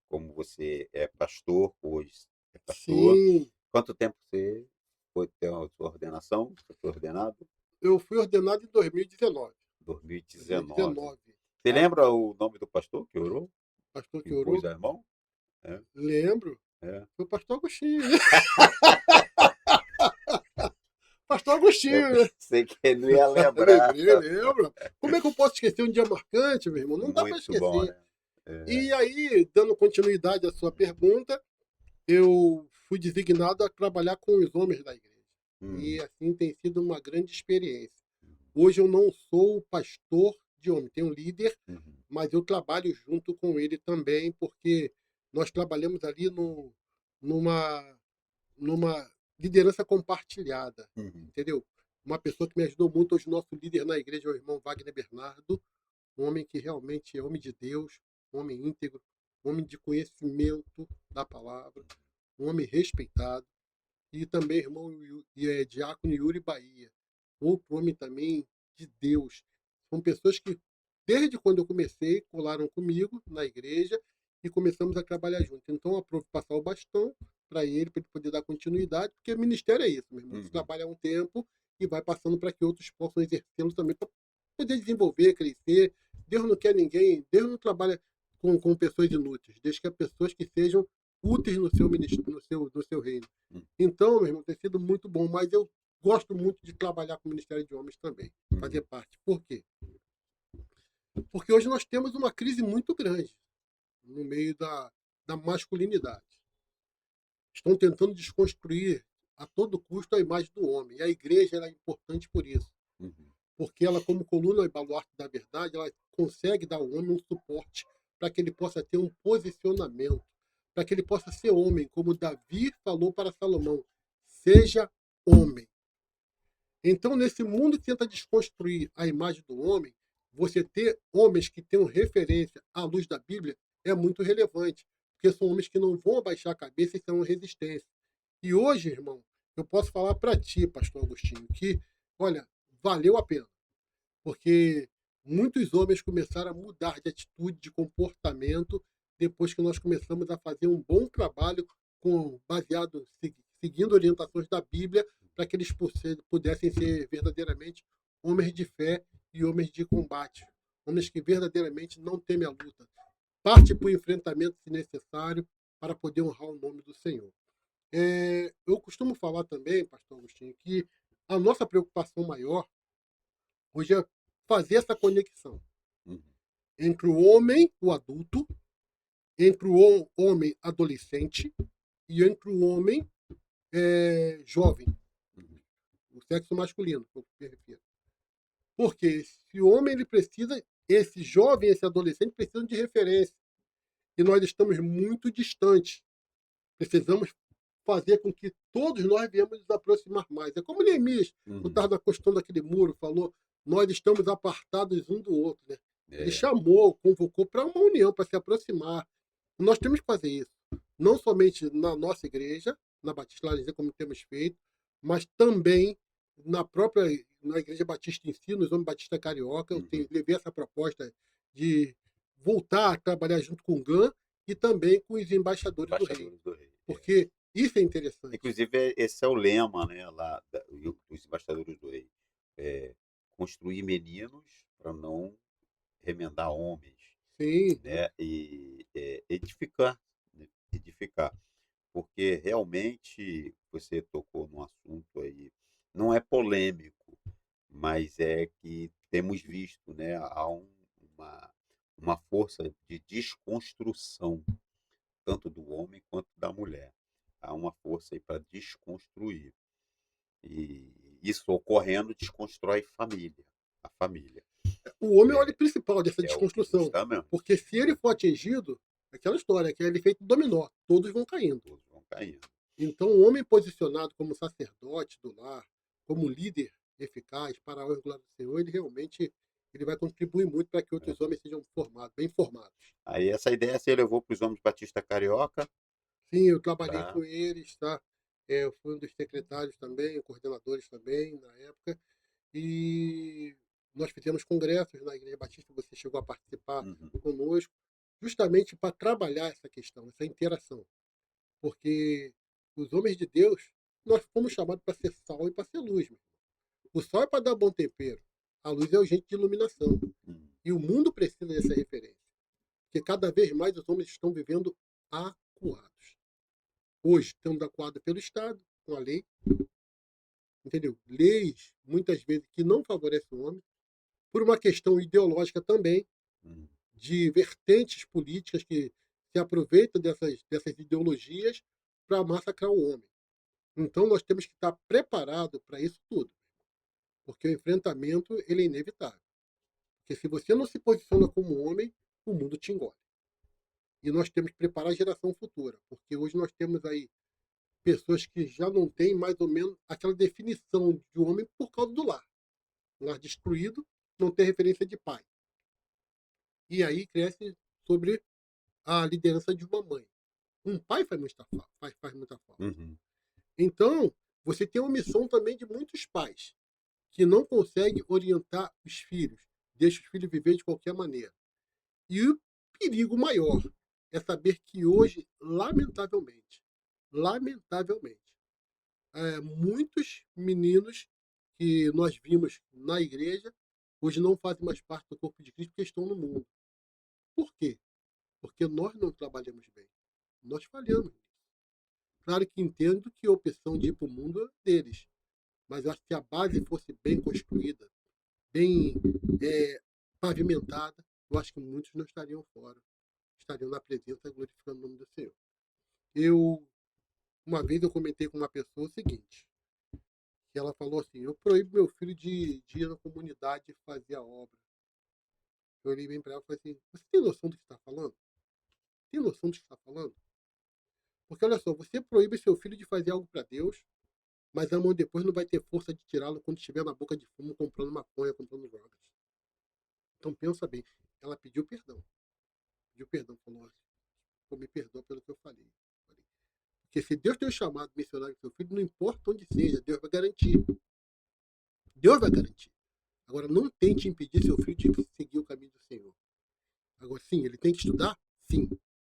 Como você é pastor, hoje é pastor. Sim. Quanto tempo você foi ter a sua ordenação? Você foi ordenado? Eu fui ordenado em 2019. 2019. Você lembra o nome do pastor que orou? Pastor que orou? Pôs a mão? Lembro. Foi o pastor Agostinho, né? Pastor Agostinho, né? Sei que ele não ia lembrar. Lembro. Como é que eu posso esquecer um dia marcante, meu irmão? Não dá para esquecer. Bom, né? E aí, dando continuidade à sua pergunta, eu fui designado a trabalhar com os homens da igreja. E assim tem sido uma grande experiência. Hoje eu não sou pastor de homem, tenho um líder, mas eu trabalho junto com ele também, porque nós trabalhamos ali numa liderança compartilhada, entendeu? Uma pessoa que me ajudou muito, hoje nosso líder na igreja é o irmão Wagner Bernardo, um homem que realmente é homem de Deus, um homem íntegro, um homem de conhecimento da palavra, um homem respeitado, e também irmão diácono Yuri Bahia, outro homem também de Deus. São pessoas que, desde quando eu comecei, colaram comigo na igreja e começamos a trabalhar juntos. Então, eu aprovo passar o bastão para ele poder dar continuidade, porque o ministério é isso, meu irmão. Você trabalha um tempo e vai passando para que outros possam exercê-lo também, para poder desenvolver, crescer. Deus não quer ninguém, Deus não trabalha. com pessoas inúteis, desde que as pessoas que sejam úteis no seu ministério, no seu reino. Hum, Então, meu irmão, tem sido muito bom, mas eu gosto muito de trabalhar com o Ministério de Homens também, fazer uhum, parte. Por quê? Porque hoje nós temos uma crise muito grande no meio da masculinidade. Estão tentando desconstruir a todo custo a imagem do homem. E a igreja é importante por isso. uhum. Porque ela, como coluna e baluarte da verdade, ela consegue dar ao homem um suporte para que ele possa ter um posicionamento, para que ele possa ser homem, como Davi falou para Salomão: seja homem. Então, nesse mundo que tenta desconstruir a imagem do homem, você ter homens que tenham referência à luz da Bíblia é muito relevante, porque são homens que não vão abaixar a cabeça e terão resistência. E hoje, irmão, eu posso falar para ti, pastor Agostinho, que, olha, valeu a pena, porque muitos homens começaram a mudar de atitude, de comportamento, depois que nós começamos a fazer um bom trabalho baseado, seguindo orientações da Bíblia, para que eles pudessem ser verdadeiramente homens de fé e homens de combate, homens que verdadeiramente não temem a luta, parte para o enfrentamento se necessário para poder honrar o nome do Senhor. Eu costumo falar também, pastor Agostinho, que a nossa preocupação maior hoje é fazer essa conexão Uhum, entre o homem, o adulto, entre o homem adolescente e entre o homem jovem, uhum. o sexo masculino, que eu me refiro. Porque se o homem ele precisa, esse jovem, esse adolescente precisam de referência. E nós estamos muito distantes. Precisamos fazer com que todos nós venhamos nos aproximar mais. É como Neemias, quando Uhum. estava na construção daquele muro, falou: nós estamos apartados um do outro. Né? Ele É, chamou, convocou para uma união, para se aproximar. Nós temos que fazer isso. Não somente na nossa igreja, na Batista Laranjeira, como temos feito, mas também na Igreja Batista em si, nos Homens Batista Carioca. uhum. Levei essa proposta de voltar a trabalhar junto com o GAN e também com os embaixadores do reino. Embaixadores do rei. É. Porque isso é interessante. Inclusive, esse é o lema, né, lá dos embaixadores do rei. É, construir meninos para não remendar homens, Sim, né? E edificar, né? Edificar. Porque realmente você tocou num assunto aí, não é polêmico, mas é que temos visto, né, uma, uma força de desconstrução, tanto do homem quanto da mulher. Há uma força aí para desconstruir. E isso ocorrendo desconstrói família, a família. o homem é o óleo É, principal dessa é o desconstrução. justamente, Porque se ele for atingido, aquela história, que é ele feito dominó, todos vão caindo. todos vão caindo. Então, o homem posicionado como sacerdote do lar, como líder eficaz para a honra e glória do Senhor, ele realmente ele vai contribuir muito para que Né? outros homens sejam formados, bem formados. Aí essa ideia você levou para os homens Batista Carioca, Sim, eu trabalhei pra, com eles, tá? Eu fui um dos secretários também, coordenadores também na época, e nós fizemos congressos na Igreja Batista, você chegou a participar uhum, conosco, justamente para trabalhar essa questão, essa interação. Porque os homens de Deus, nós fomos chamados para ser sal e para ser luz. Meu. O sal é para dar bom tempero, a luz é o agente de iluminação. uhum, E o mundo precisa dessa referência. Porque cada vez mais os homens estão vivendo acuados. Hoje, estamos acuados pelo Estado, com a lei, entendeu? Leis, muitas vezes, que não favorecem o homem, por uma questão ideológica também, uhum. de vertentes políticas que se aproveitam dessas ideologias para massacrar o homem. Então nós temos que estar preparados para isso tudo, porque o enfrentamento ele é inevitável. Porque se você não se posiciona como homem, o mundo te engole. E nós temos que preparar a geração futura, porque hoje nós temos aí pessoas que já não têm mais ou menos aquela definição de homem por causa do lar. Um lar destruído, não tem referência de pai. E aí cresce sobre a liderança de uma mãe. Um pai faz muita falta. Uhum. Então, você tem a omissão também de muitos pais que não conseguem orientar os filhos, deixa os filhos viver de qualquer maneira. E o perigo maior é saber que hoje, lamentavelmente, muitos meninos que nós vimos na igreja hoje não fazem mais parte do corpo de Cristo porque estão no mundo. Por quê? porque nós não trabalhamos bem. Nós falhamos. Claro que entendo que a opção de ir para o mundo é deles, mas eu acho que se a base fosse bem construída, bem é, pavimentada, eu acho que muitos não estariam fora, estariam na presença glorificando o nome do Senhor. Uma vez eu comentei com uma pessoa o seguinte, que ela falou assim, eu proíbo meu filho de ir na comunidade fazer a obra. Eu olhei bem para ela e falei assim, você tem noção do que está falando? Tem noção do que está falando? Porque olha só, você proíbe seu filho de fazer algo para Deus, mas a mão depois não vai ter força de tirá-lo quando estiver na boca de fumo comprando maconha, comprando drogas. Então pensa bem. Ela pediu perdão, falou assim, pô, me perdoa pelo que eu falei. Porque se Deus tem um chamado missionário do seu filho, não importa onde seja, Deus vai garantir. Deus vai garantir. Agora, não tente impedir seu filho de seguir o caminho do Senhor. Agora, sim, ele tem que estudar? Sim.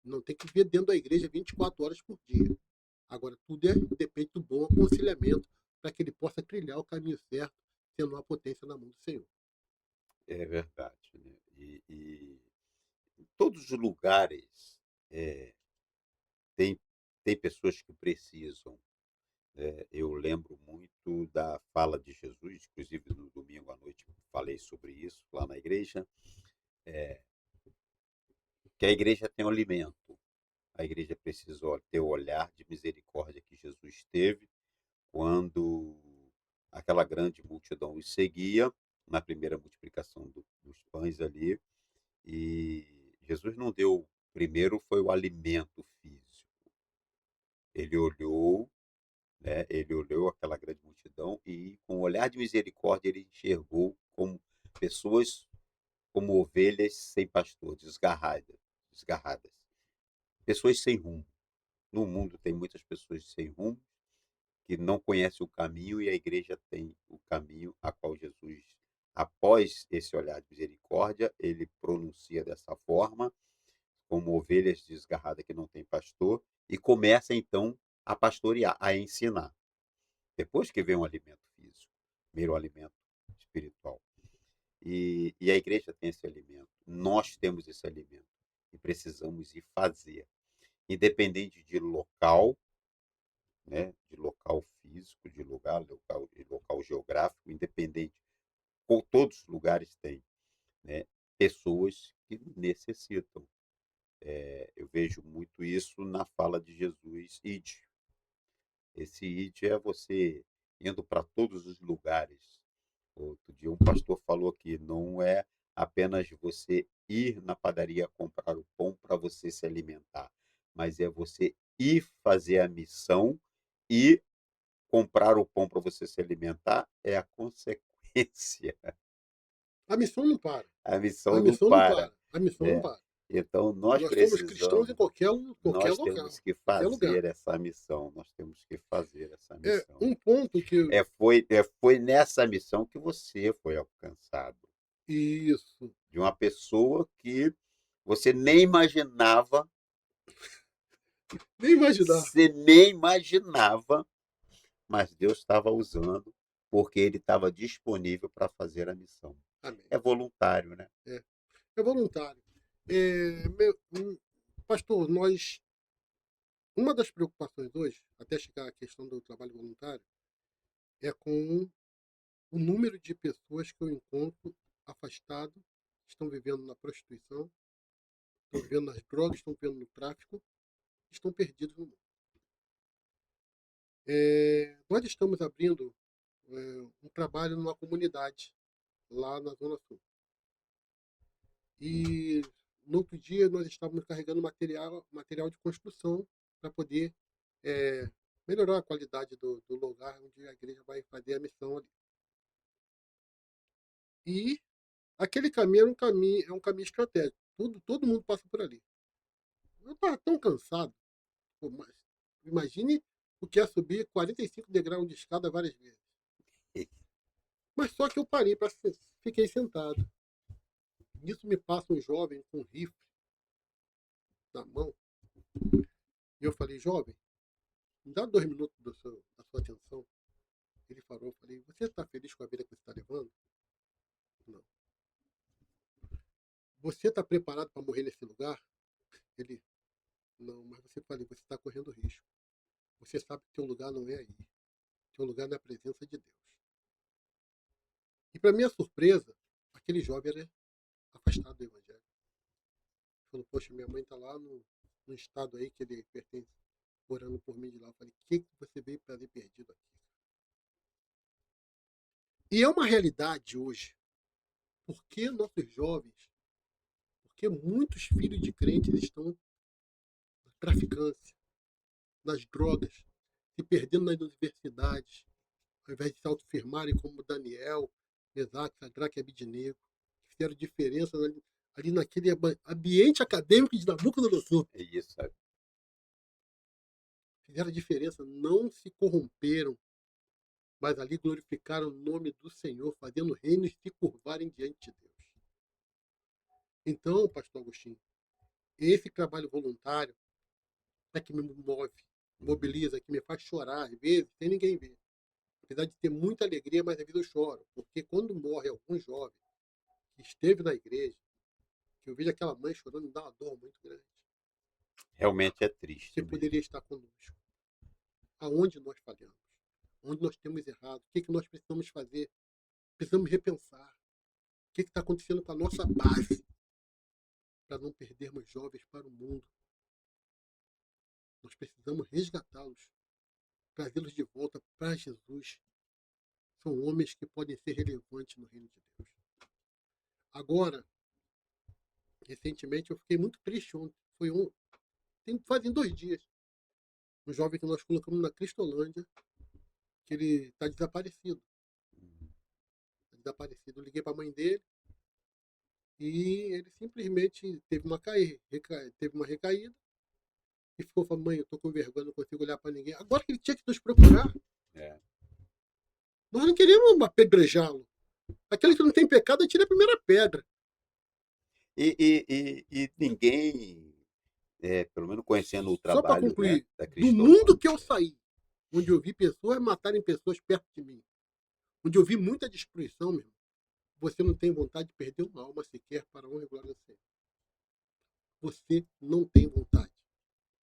Não tem que viver dentro da igreja 24 horas por dia. Agora, tudo depende do bom aconselhamento para que ele possa trilhar o caminho certo, sendo uma potência na mão do Senhor. É verdade, né? E em todos os lugares é, tem, tem pessoas que precisam. Eu lembro muito da fala de Jesus, inclusive no domingo à noite falei sobre isso lá na igreja, que a igreja tem um alimento. A igreja precisa ter o olhar de misericórdia que Jesus teve quando aquela grande multidão os seguia na primeira multiplicação dos pães ali. E Jesus não deu, primeiro foi o alimento físico. Ele olhou, né? Ele olhou aquela grande multidão e, com um olhar de misericórdia, ele enxergou como pessoas, como ovelhas sem pastor, desgarradas, pessoas sem rumo. No mundo tem muitas pessoas sem rumo que não conhecem o caminho, e a igreja tem o caminho a qual Jesus, após esse olhar de misericórdia, ele pronuncia dessa forma, como ovelhas desgarradas que não tem pastor, e começa então a pastorear, a ensinar. Depois que vem um alimento físico, primeiro o alimento espiritual. E a igreja tem esse alimento, nós temos esse alimento e precisamos ir fazer, independente de local, né, de local físico, de local geográfico, independente, ou todos os lugares têm, né, pessoas que necessitam. Eu vejo muito isso na fala de Jesus, ide. Esse ide é você indo para todos os lugares. Outro dia um pastor falou que não é apenas você ir na padaria comprar o pão para você se alimentar, mas é você ir fazer a missão e comprar o pão para você se alimentar é a consequência. A missão não para. A A missão não missão não para, para. A missão não né? para. Então nós Nós somos cristãos em precisamos, qualquer nós local, temos que qualquer lugar. fazer essa missão, nós temos que fazer essa É missão. um ponto que Foi nessa missão que você foi alcançado, isso, de uma pessoa que você nem imaginava, nem imaginar. você nem imaginava, mas Deus estava usando, porque ele estava disponível para fazer a missão. Amém. É voluntário, né? É voluntário. Pastor, uma das preocupações hoje, até chegar à questão do trabalho voluntário, é com o número de pessoas que eu encontro afastado, estão vivendo na prostituição, estão vivendo nas drogas, estão vivendo no tráfico, estão perdidos no mundo. Nós estamos abrindo um trabalho numa comunidade lá na Zona Sul. E no outro dia nós estávamos carregando material de construção para poder é, melhorar a qualidade do lugar onde a igreja vai fazer a missão ali. E aquele caminho é um caminho estratégico. Todo mundo passa por ali. Eu estava tão cansado. Pô, mas imagine o que é subir 45 degraus de escada várias vezes. Mas só que eu parei, fiquei sentado. Nisso me passa um jovem com um rifle na mão. E eu falei, jovem, me dá 2 minutos da sua atenção. Ele falou, eu falei, você está feliz com a vida que você está levando? Não. Você está preparado para morrer nesse lugar? Ele, não, mas você falei, você está correndo risco. Você sabe que teu lugar não é aí. Teu lugar é na presença de Deus. E para minha surpresa, aquele jovem era afastado do evangelho. Falou, poxa, minha mãe está lá no estado aí que ele pertence, orando por mim de lá. Eu falei, o que você veio fazer perdido aqui? E é uma realidade hoje. Por que nossos jovens, porque muitos filhos de crentes estão na traficância, nas drogas, se perdendo nas universidades, ao invés de se autofirmarem como Daniel, Mesaque, Sadraque e Abidnego, que fizeram diferença ali naquele ambiente acadêmico de Nabucodonosor. É isso, sabe? Fizeram diferença, não se corromperam, mas ali glorificaram o nome do Senhor, fazendo reinos se curvarem diante de Deus. Então, pastor Agostinho, esse trabalho voluntário é que me move, mobiliza, que me faz chorar, às vezes, sem ninguém ver. Apesar de ter muita alegria, mas às vezes eu choro. Porque quando morre algum jovem que esteve na igreja, que eu vejo aquela mãe chorando, me dá uma dor muito grande. Realmente é triste Você mesmo. poderia estar conosco. Aonde nós falhamos? Onde nós temos errado? O que nós precisamos fazer? Precisamos repensar. O que está acontecendo com a nossa base para não perdermos jovens para o mundo? Nós precisamos resgatá-los, trazê-los de volta para Jesus. São homens que podem ser relevantes no reino de Deus. Agora, recentemente, eu fiquei muito triste ontem. Fazem 2 dias. Um jovem que nós colocamos na Cristolândia, que ele está desaparecido. Eu liguei para a mãe dele e ele simplesmente teve uma recaída e ficou falando, mãe, eu estou com vergonha, não consigo olhar para ninguém. Agora que ele tinha que nos procurar. Nós não queremos apedrejá-lo. Aquele que não tem pecado, atira a primeira pedra. E ninguém, pelo menos conhecendo o Só para trabalho, né, concluir, da do Cristolândia, mundo que eu saí, onde eu vi pessoas matarem pessoas perto de mim, onde eu vi muita destruição, meu irmão, você não tem vontade de perder uma alma sequer para a honra e glória do Senhor. Você não tem vontade.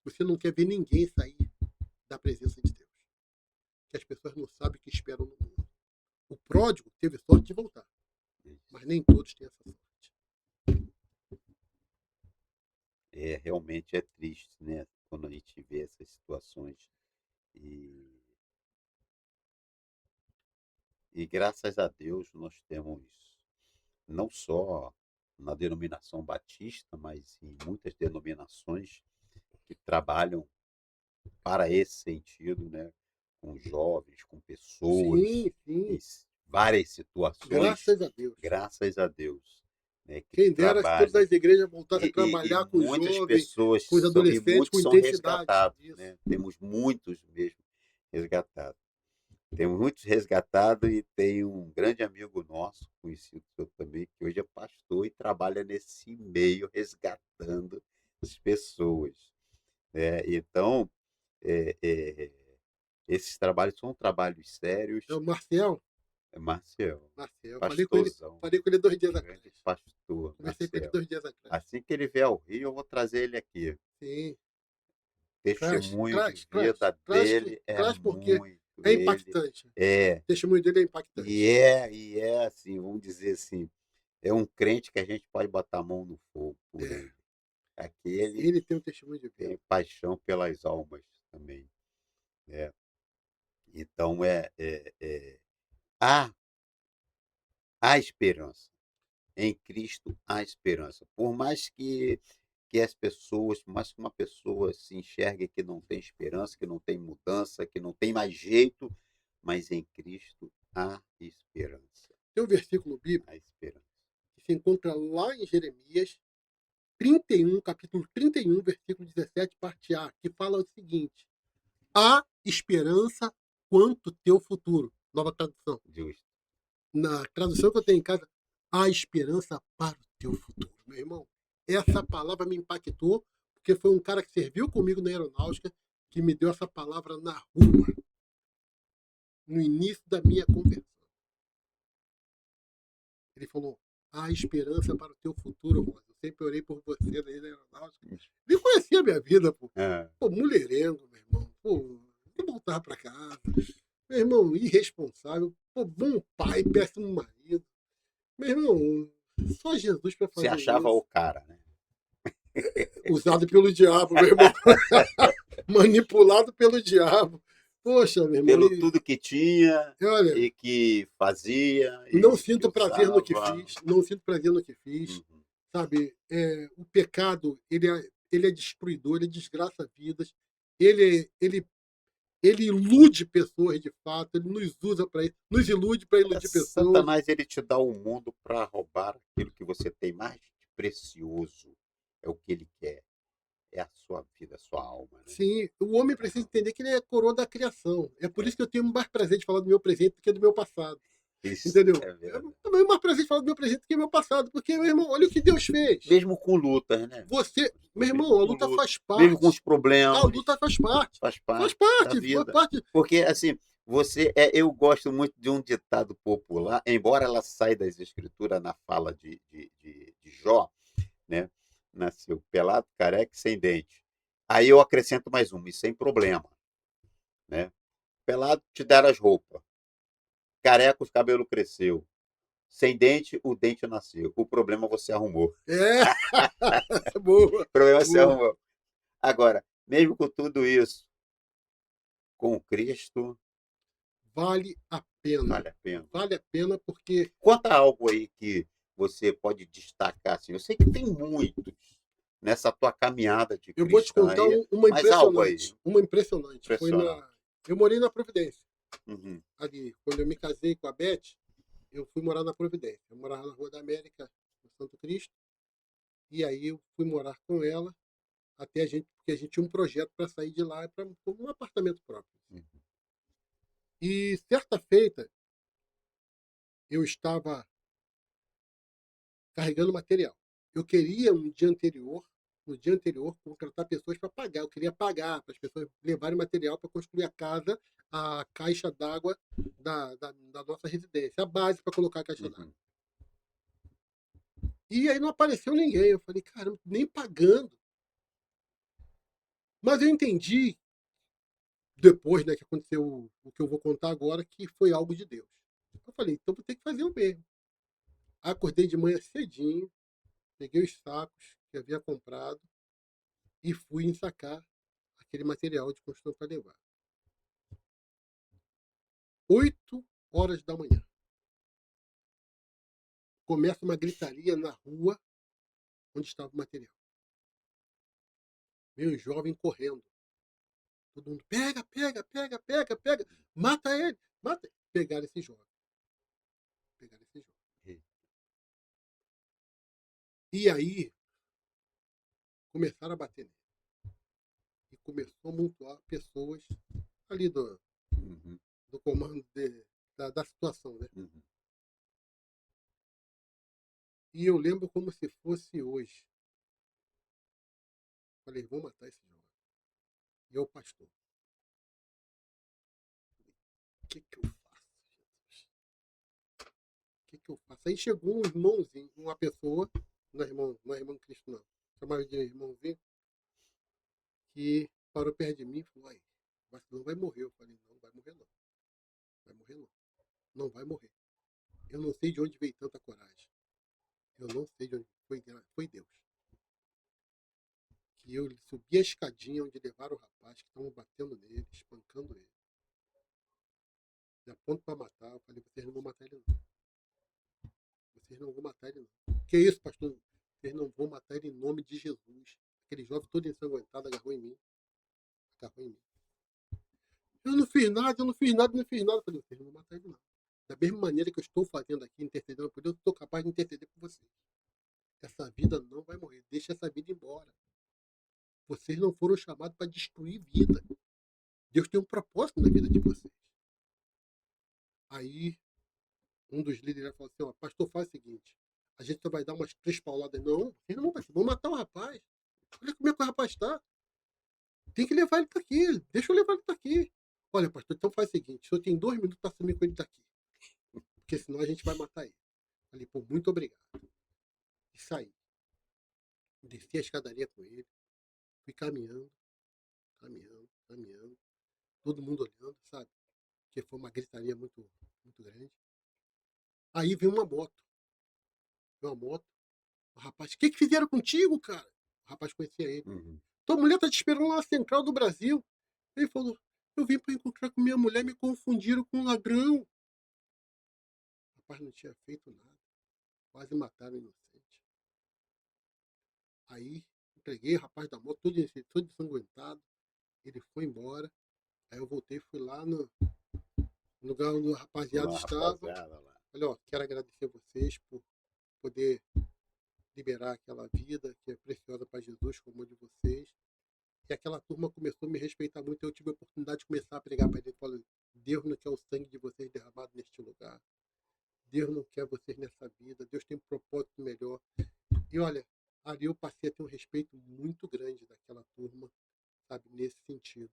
Você não quer ver ninguém sair da presença de Deus. Que as pessoas não sabem o que esperam no mundo. O pródigo teve sorte de voltar, mas nem todos têm essa sorte. Realmente é triste, né, quando a gente vê essas situações. E graças a Deus nós temos, não só na denominação batista, mas em muitas denominações que trabalham para esse sentido, né, com jovens, com pessoas, Sim, sim. em várias situações. Graças a Deus. Graças a Deus. Né, que Quem dera que todas as igrejas voltassem a trabalhar com os muitas jovens, pessoas com os adolescentes, muitos com são intensidade. resgatados, né? Temos muitos mesmo resgatados. Temos muitos resgatados e tem um grande amigo nosso, conhecido seu também, que hoje é pastor e trabalha nesse meio resgatando as pessoas. Né? Então, esses trabalhos são trabalhos sérios. É o Marcel? É Marcel. Marcel. Pastorzão. Falei com ele 2 dias atrás. Grande pastor. Conversei com ele 2 dias atrás. Assim que ele vier ao Rio, eu vou trazer ele aqui. Sim. Testemunho de vida dele é muito. É impactante. O testemunho dele é impactante. E é assim, vamos dizer assim, é um crente que a gente pode botar a mão no fogo por ele. Ele tem um testemunho de vida. Tem paixão pelas almas também. Né? Então, há esperança. Em Cristo há esperança. Por mais que as pessoas, por mais que uma pessoa se enxergue que não tem esperança, que não tem mudança, que não tem mais jeito, mas em Cristo há esperança. Tem um versículo bíblico que se encontra lá em Jeremias 31, capítulo 31, versículo 17, parte A, que fala o seguinte: há esperança quanto teu futuro. Nova tradução. Justo. Na tradução que eu tenho em casa, há esperança para o teu futuro. Meu irmão, essa palavra me impactou, porque foi um cara que serviu comigo na aeronáutica que me deu essa palavra na rua, no início da minha conversão. Ele falou, há esperança para o teu futuro, Rosa. sempre orei por você na aeronáutica. Nem conhecia a minha vida, pô. É. Pô, mulherengo, meu irmão. Pô, não voltava pra casa. Meu irmão, irresponsável. Pô, bom pai, péssimo marido. Meu irmão, só Jesus pra Você fazer achava o isso. cara, né? Usado pelo diabo, meu irmão. Manipulado pelo diabo. Poxa, meu irmão. Pelo tudo que tinha Olha, e que fazia não e que sinto prazer no que usava. fiz. Não sinto prazer no que fiz. Uhum. Sabe? O pecado, ele é destruidor, ele desgraça vidas. Ele ilude pessoas de fato, ele nos usa para isso, nos ilude para iludir pessoas. Satanás, ele te dá o mundo para roubar aquilo que você tem mais de precioso. É o que ele quer. É a sua vida, a sua alma, né? Sim, o homem precisa entender que ele é a coroa da criação. É por isso que eu tenho mais prazer de falar do meu presente do que do meu passado. Isso Entendeu? é verdade. Eu tenho mais prazer de falar do meu presente do que do meu passado, porque, meu irmão, olha o que Deus fez. Mesmo com lutas, né? Você, meu Mesmo irmão, a com luta lutas, faz mesmo com os parte. A problemas, luta faz parte. faz Faz parte da parte, faz vida. parte. Porque, assim, eu gosto muito de um ditado popular, embora ela saia das escrituras na fala de Jó, né? Nasceu pelado, careca e sem dente. Aí eu acrescento mais uma, e sem problema, né? Pelado, te deram as roupas. Careca, o cabelo cresceu. Sem dente, o dente nasceu. O problema você arrumou. É, boa, O problema você boa. arrumou. Agora, mesmo com tudo isso, com Cristo, Vale a pena. vale a pena. Vale a pena porque Conta algo aí que você pode destacar. Assim. Eu sei que tem muitos nessa tua caminhada de eu vou te cristã contar aí, uma mas algo aí impressionante. Uma impressionante. impressionante. Eu morei na Providência. Uhum. Ali, quando eu me casei com a Beth, eu fui morar na Providência. Eu morava na Rua da América, no Santo Cristo. E aí eu fui morar com ela até porque a gente tinha um projeto para sair de lá para um apartamento próprio. Uhum. E certa feita, eu estava carregando material. Eu queria no dia anterior, contratar pessoas para pagar. Eu queria pagar para as pessoas levarem material para construir a casa, a caixa d'água da nossa residência, a base para colocar a caixa d'água. Uhum. E aí não apareceu ninguém. Eu falei, caramba, nem pagando. Mas eu entendi, depois, né, que aconteceu o que eu vou contar agora, que foi algo de Deus. Eu falei, então vou ter que fazer o mesmo. Acordei de manhã cedinho, peguei os sacos que havia comprado e fui ensacar aquele material de construção para levar. 8 horas da manhã. Começa uma gritaria na rua onde estava o material. Vem um jovem correndo. Todo mundo, pega, pega, pega, pega, pega. Mata ele, mata ele. Pegaram esse jovem. Pegaram esse jovem. E aí, começaram a bater nele. E começou a amontoar pessoas ali Uhum. do comando da situação, né? Uhum. E eu lembro como se fosse hoje. Falei, vou matar esse jovem. E eu, pastor, o que eu faço, Jesus? O que eu faço? Aí chegou um irmãozinho, uma pessoa, não é irmão de Cristo, não. Chamava de irmãozinho, que parou perto de mim e falou, aí, mas não vai morrer. Eu falei, não vai morrer não. Vai morrer não. Não vai morrer. Eu não sei de onde veio tanta coragem. Eu não sei de onde foi Deus. Que eu subi a escadinha onde levaram o rapaz, que estavam batendo nele, espancando ele. De aponto para matar, eu falei, vocês não vão matar ele não. Vocês não vão matar ele não. Que isso, pastor? Vocês não vão matar ele em nome de Jesus. Aquele jovem todo ensanguentado agarrou em mim. Agarrou em mim. Eu não fiz nada, eu não fiz nada, eu não fiz nada. Eu falei, vocês não vão matar ele não. Da mesma maneira que eu estou fazendo aqui, intercedendo por Deus, eu estou capaz de interceder por vocês. Essa vida não vai morrer. Deixa essa vida embora. Vocês não foram chamados para destruir vida. Deus tem um propósito na vida de vocês. Aí, um dos líderes falou assim, ó, pastor, faz o seguinte, a gente só vai dar umas 3 pauladas. Não, vocês não vão matar o rapaz. Olha como é que o rapaz está. Tem que levar ele daqui. Deixa eu levar ele daqui. Olha, pastor, então faz o seguinte, o senhor tem 2 minutos para sumir com ele daqui. Porque senão a gente vai matar ele. Falei, pô, muito obrigado. E saí. desci a escadaria com ele, fui caminhando, caminhando, caminhando, todo mundo olhando, sabe? Porque foi uma gritaria muito, muito grande. Aí veio uma moto, o rapaz, o que fizeram contigo, cara? O rapaz conhecia ele. Uhum. Tua mulher tá te esperando lá na Central do Brasil. Ele falou, eu vim para encontrar com minha mulher, me confundiram com um ladrão. O rapaz não tinha feito nada, quase mataram o inocente. Aí entreguei o rapaz da moto, todo ensanguentado, ele foi embora. Aí eu voltei, fui lá no lugar onde a rapaziada Uma estava. rapaziada lá. Falei, ó, quero agradecer vocês por poder liberar aquela vida que é preciosa para Jesus, como a de vocês. E aquela turma começou a me respeitar muito. Eu tive a oportunidade de começar a pregar para eles. Falei, Deus não quer o sangue de vocês derramado neste lugar. Deus não quer vocês nessa vida. Deus tem um propósito melhor. E olha, ali eu passei a ter um respeito muito grande daquela turma, sabe, nesse sentido.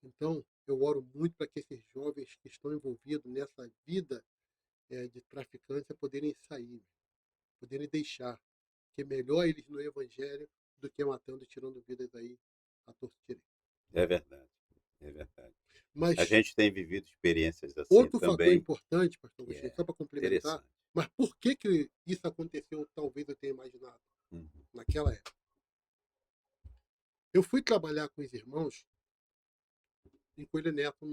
Então, eu oro muito para que esses jovens que estão envolvidos nessa vida de traficância poderem sair, poderem deixar. Que é melhor eles no evangelho do que matando e tirando vidas aí à torta e direita. É verdade, é verdade. A Mas gente tem vivido experiências assim outro fator também, importante, pastor que Agostinho, é só para complementar, interessante. mas por que isso aconteceu, talvez eu tenha imaginado, Uhum. naquela época. Eu fui trabalhar com os irmãos em Coelho Neto,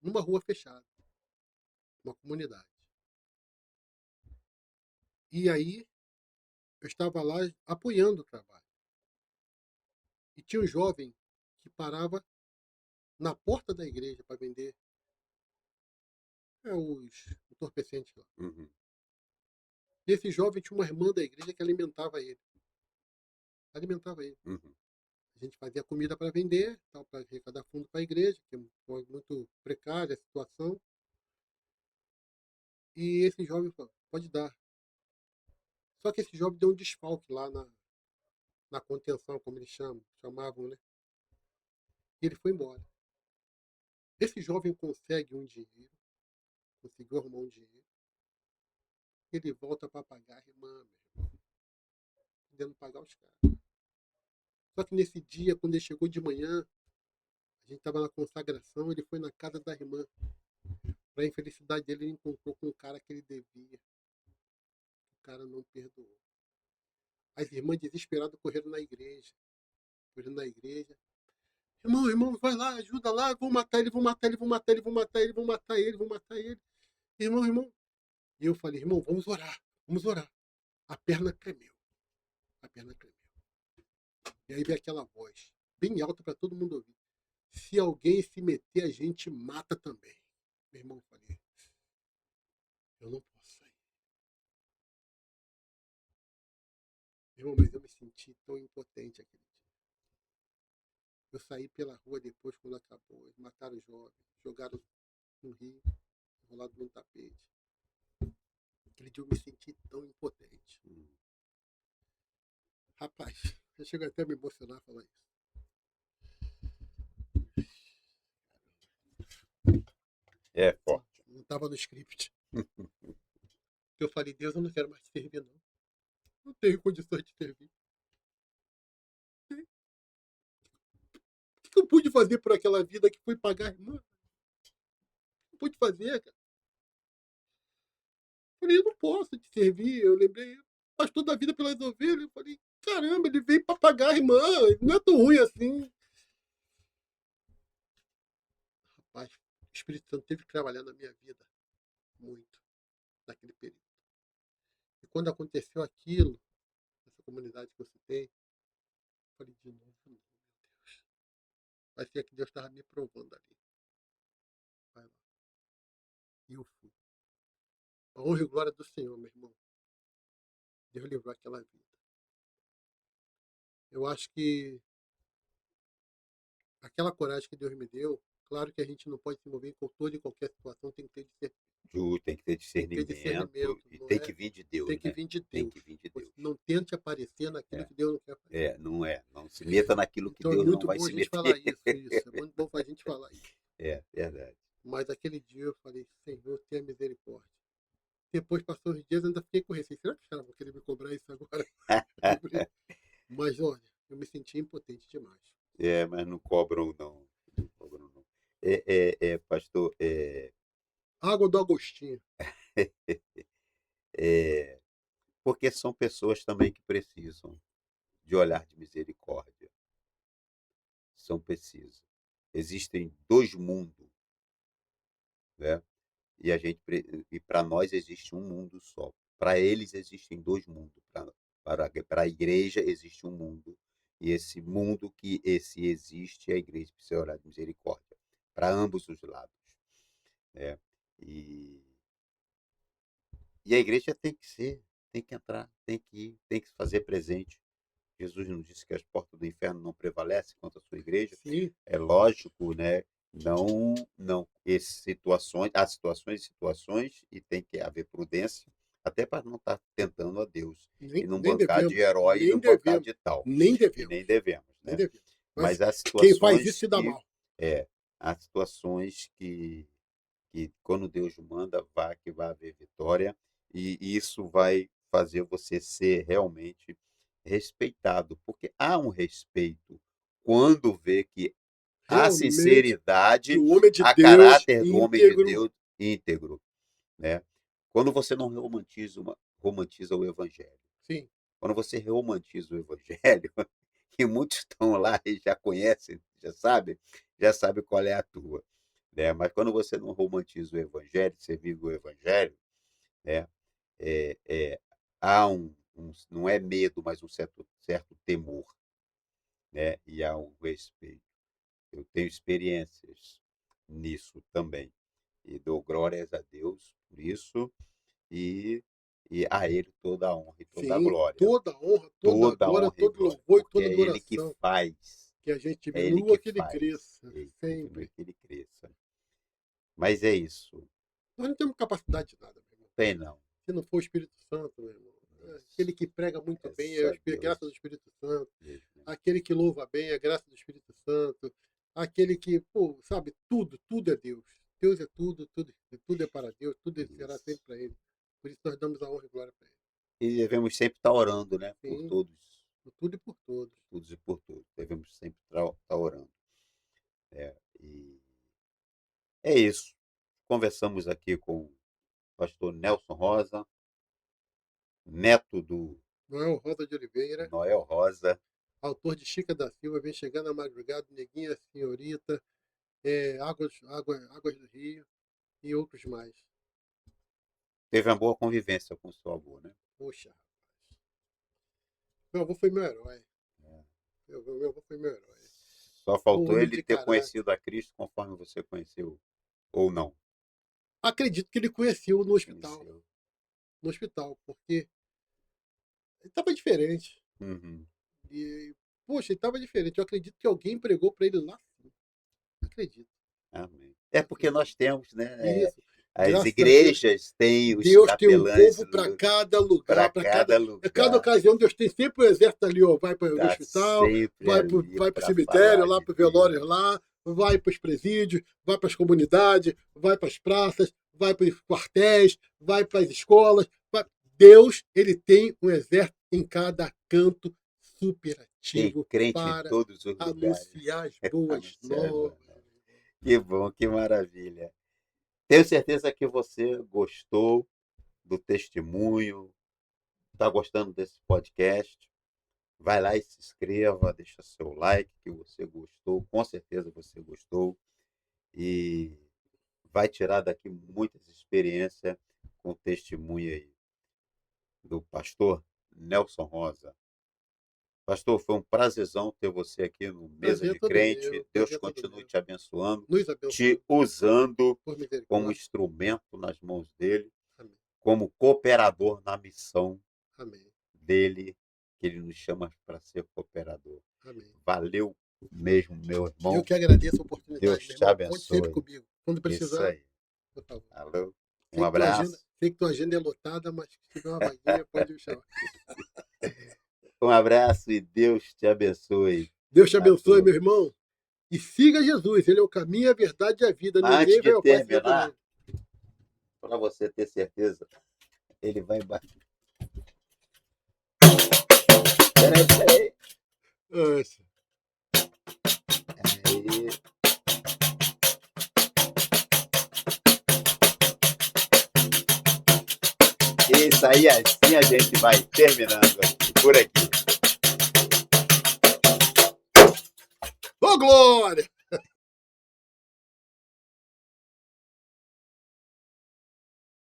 numa rua fechada, uma comunidade. E aí, eu estava lá apoiando o trabalho. E tinha um jovem que parava na porta da igreja para vender os entorpecentes lá. Uhum. E esse jovem tinha uma irmã da igreja que alimentava ele. Alimentava ele. Uhum. A gente fazia comida para vender, para arrecadar fundo para a igreja, que foi muito precária a situação. E esse jovem falou, pode dar. Só que esse jovem deu um desfalque lá na contenção, como eles chamavam, né? E ele foi embora. Esse jovem consegue um dinheiro, conseguiu arrumar um dinheiro, ele volta para pagar a irmã, meu irmão, podendo pagar os caras. Só que nesse dia, quando ele chegou de manhã, a gente estava na consagração, ele foi na casa da irmã. Para a infelicidade dele, ele encontrou com um cara que ele devia. O cara não perdoou. As irmãs desesperadas correram na igreja. Correram na igreja. Irmão, vai lá, ajuda lá, vão matar ele, vão matar ele, vão matar ele, vão matar ele, vão matar ele, vão matar ele. Irmão. E eu falei, irmão, vamos orar, vamos orar. A perna tremeu. A perna tremeu. E aí veio aquela voz, bem alta para todo mundo ouvir. Se alguém se meter, a gente mata também. Meu irmão, eu falei, eu não posso sair. Meu irmão, mas eu me senti tão impotente aquele dia. Eu saí pela rua depois, quando acabou. Eles mataram os jovens, jogaram no rio, enrolado num tapete. Aquele dia eu me senti tão impotente. Rapaz, eu chego até a me emocionar falar isso. É forte. Não estava no script. Eu falei, Deus, eu não quero mais te servir, não. Não tenho condições de servir. O que eu pude fazer por aquela vida que foi pagar a irmã? O que eu pude fazer, cara? Eu falei, eu não posso te servir. Eu lembrei, pastor da vida pelas ovelhas. Eu falei, caramba, ele veio para pagar a irmã. Não é tão ruim assim. Rapaz, o Espírito Santo teve que trabalhar na minha vida muito naquele período. E quando aconteceu aquilo, nessa comunidade que eu citei, eu falei de novo, meu Deus. Parecia que Deus estava me provando ali. Vai lá. E eu fui. A honra e glória do Senhor, meu irmão. Deus livrou aquela vida. Eu acho que aquela coragem que Deus me deu, claro que a gente não pode se mover em toda e qualquer situação, tem que ter Tem que ter discernimento e não tem é? que vir de Deus, Tem que né? vir de Tem Deus. que vir de Você Deus. não tente aparecer naquilo É, que Deus não quer fazer. não é. Não se meta naquilo que Então é Deus não muito vai bom a se gente falar meter. isso. É muito bom a gente falar isso. É, verdade. Mas aquele dia eu falei, Senhor, tenha misericórdia. Depois passou os dias, eu ainda fiquei com receio. Será que os caras vão querer me cobrar isso agora? Mas, olha, eu me senti impotente demais. Mas não cobram, não. Não cobram, não. Pastor, Água do Agostinho. é, porque são pessoas também que precisam de olhar de misericórdia. São precisas. Existem dois mundos, né? E para nós existe um mundo só. Para eles existem dois mundos. Para a igreja existe um mundo. E esse mundo que esse existe, a igreja precisa orar de misericórdia. Para ambos os lados, né? E, e a igreja tem que entrar, tem que ir, tem que se fazer presente. Jesus nos disse que as portas do inferno não prevalecem contra a sua igreja. Sim, É lógico, né? Não, há situações e situações e tem que haver prudência, até para não estar tentando a Deus e não nem bancar de devemos, herói e nem não bancar devemos, de tal. nem E devemos, nem devemos, nem né? devemos. Mas Mas há quem faz isso situações se dá mal. é, há situações que quando Deus manda, que vai haver vitória, e isso vai fazer você ser realmente respeitado, porque há um respeito quando vê que há Realmente, que sinceridade, o homem de há Deus caráter do homem de íntegro, Deus íntegro, né? Quando você não romantiza o evangelho. sim, Quando você romantiza o evangelho, e muitos estão lá e já conhecem, já sabe qual é a tua, né? Mas quando você não romantiza o evangelho, você vive o evangelho, né? É, é, há não é medo, mas um certo temor, né? E há um respeito. Eu tenho experiências nisso também e dou glórias a Deus por isso e, e a Ele toda a honra e toda a sim, glória, toda a honra, toda a toda a glória, honra e todo glória, louvor e porque toda é Ele que adoração, faz, que a gente é Ele diminua, que que ele faz, cresça, e continue sempre. que Ele cresça. Mas é isso, Nós não temos capacidade de nada, meu irmão. tem não, Se não for o Espírito Santo, meu irmão. Aquele isso, que prega muito é bem só é a graça do Deus Espírito Santo. mesmo. Aquele que louva bem é a graça do Espírito Santo. Aquele que, pô, sabe, tudo é Deus. Deus é tudo é para Deus, tudo será Isso. sempre para Ele. Por isso nós damos a honra e glória para Ele. E devemos sempre estar orando, né, por Sim, todos, por tudo e por todos. todos e por todos, devemos sempre estar orando. E é isso. Conversamos aqui com o pastor Nelson Rosa, neto do Noel Rosa de Oliveira, Noel Rosa. autor de Chica da Silva, vem chegando a madrugada, Neguinha, Senhorita, Águas do Rio e outros mais. Teve uma boa convivência com seu avô, né? Poxa, rapaz. Meu avô foi meu herói. É. Meu avô foi meu herói. Só Um faltou homem ele de ter caráter. conhecido a Cristo conforme você conheceu, ou não Acredito que ele conheceu no hospital. conheceu. No hospital, porque ele estava diferente. Uhum. E, poxa, ele estava diferente. Eu acredito que alguém pregou para ele lá. Sim. Acredito. Amém. É porque Acredito. nós temos, né? Isso. As Graças a Deus. igrejas têm os Deus tem um capelães povo para cada para lugar, cada cada lugar, ocasião. Deus tem sempre o exército ali, ó, vai para o está hospital, sempre vai ali para o para cemitério, falar lá de para o Deus. velório, lá, vai para os presídios, vai para as comunidades, vai para as praças, vai para os quartéis, vai para as escolas. Deus, ele tem um exército em cada canto Tem superativo crente em para todos os lugares. anunciar as boas Anunciar as novas. boas novas. Que bom, que maravilha. Tenho certeza que você gostou do testemunho, está gostando desse podcast. Vai lá e se inscreva, deixa seu like que você gostou, com certeza você gostou. E vai tirar daqui muitas experiências com o testemunho aí do pastor Nelson Rosa. Pastor, foi um prazerzão ter você aqui no Mesa Prazer é de todo Crente. meu, Deus prazer é todo continue meu. te abençoando, Nos abençoe te usando por como misericórdia. instrumento nas mãos dele, Amém. como cooperador na missão Amém. dele, que ele nos chama para ser cooperador. Amém. Valeu mesmo, meu Eu irmão. que agradeço a oportunidade, Deus meu te irmão. Conte sempre abençoe. comigo. Quando Isso precisar, aí. por favor. Alô? Um Sei abraço. que tua agenda é lotada, mas se tiver uma vaguinha, pode me chamar. Um abraço e Deus te abençoe Deus te a abençoe, meu todos. irmão. E siga Jesus. Ele é o caminho, a verdade e a vida. Antes Ninguém vai de ao Pai senão por terminar, ele. para você ter certeza, ele vai bater. Peraí. Nossa. Aí. Isso aí, assim a gente vai terminando aqui, por aqui. Ô, Glória!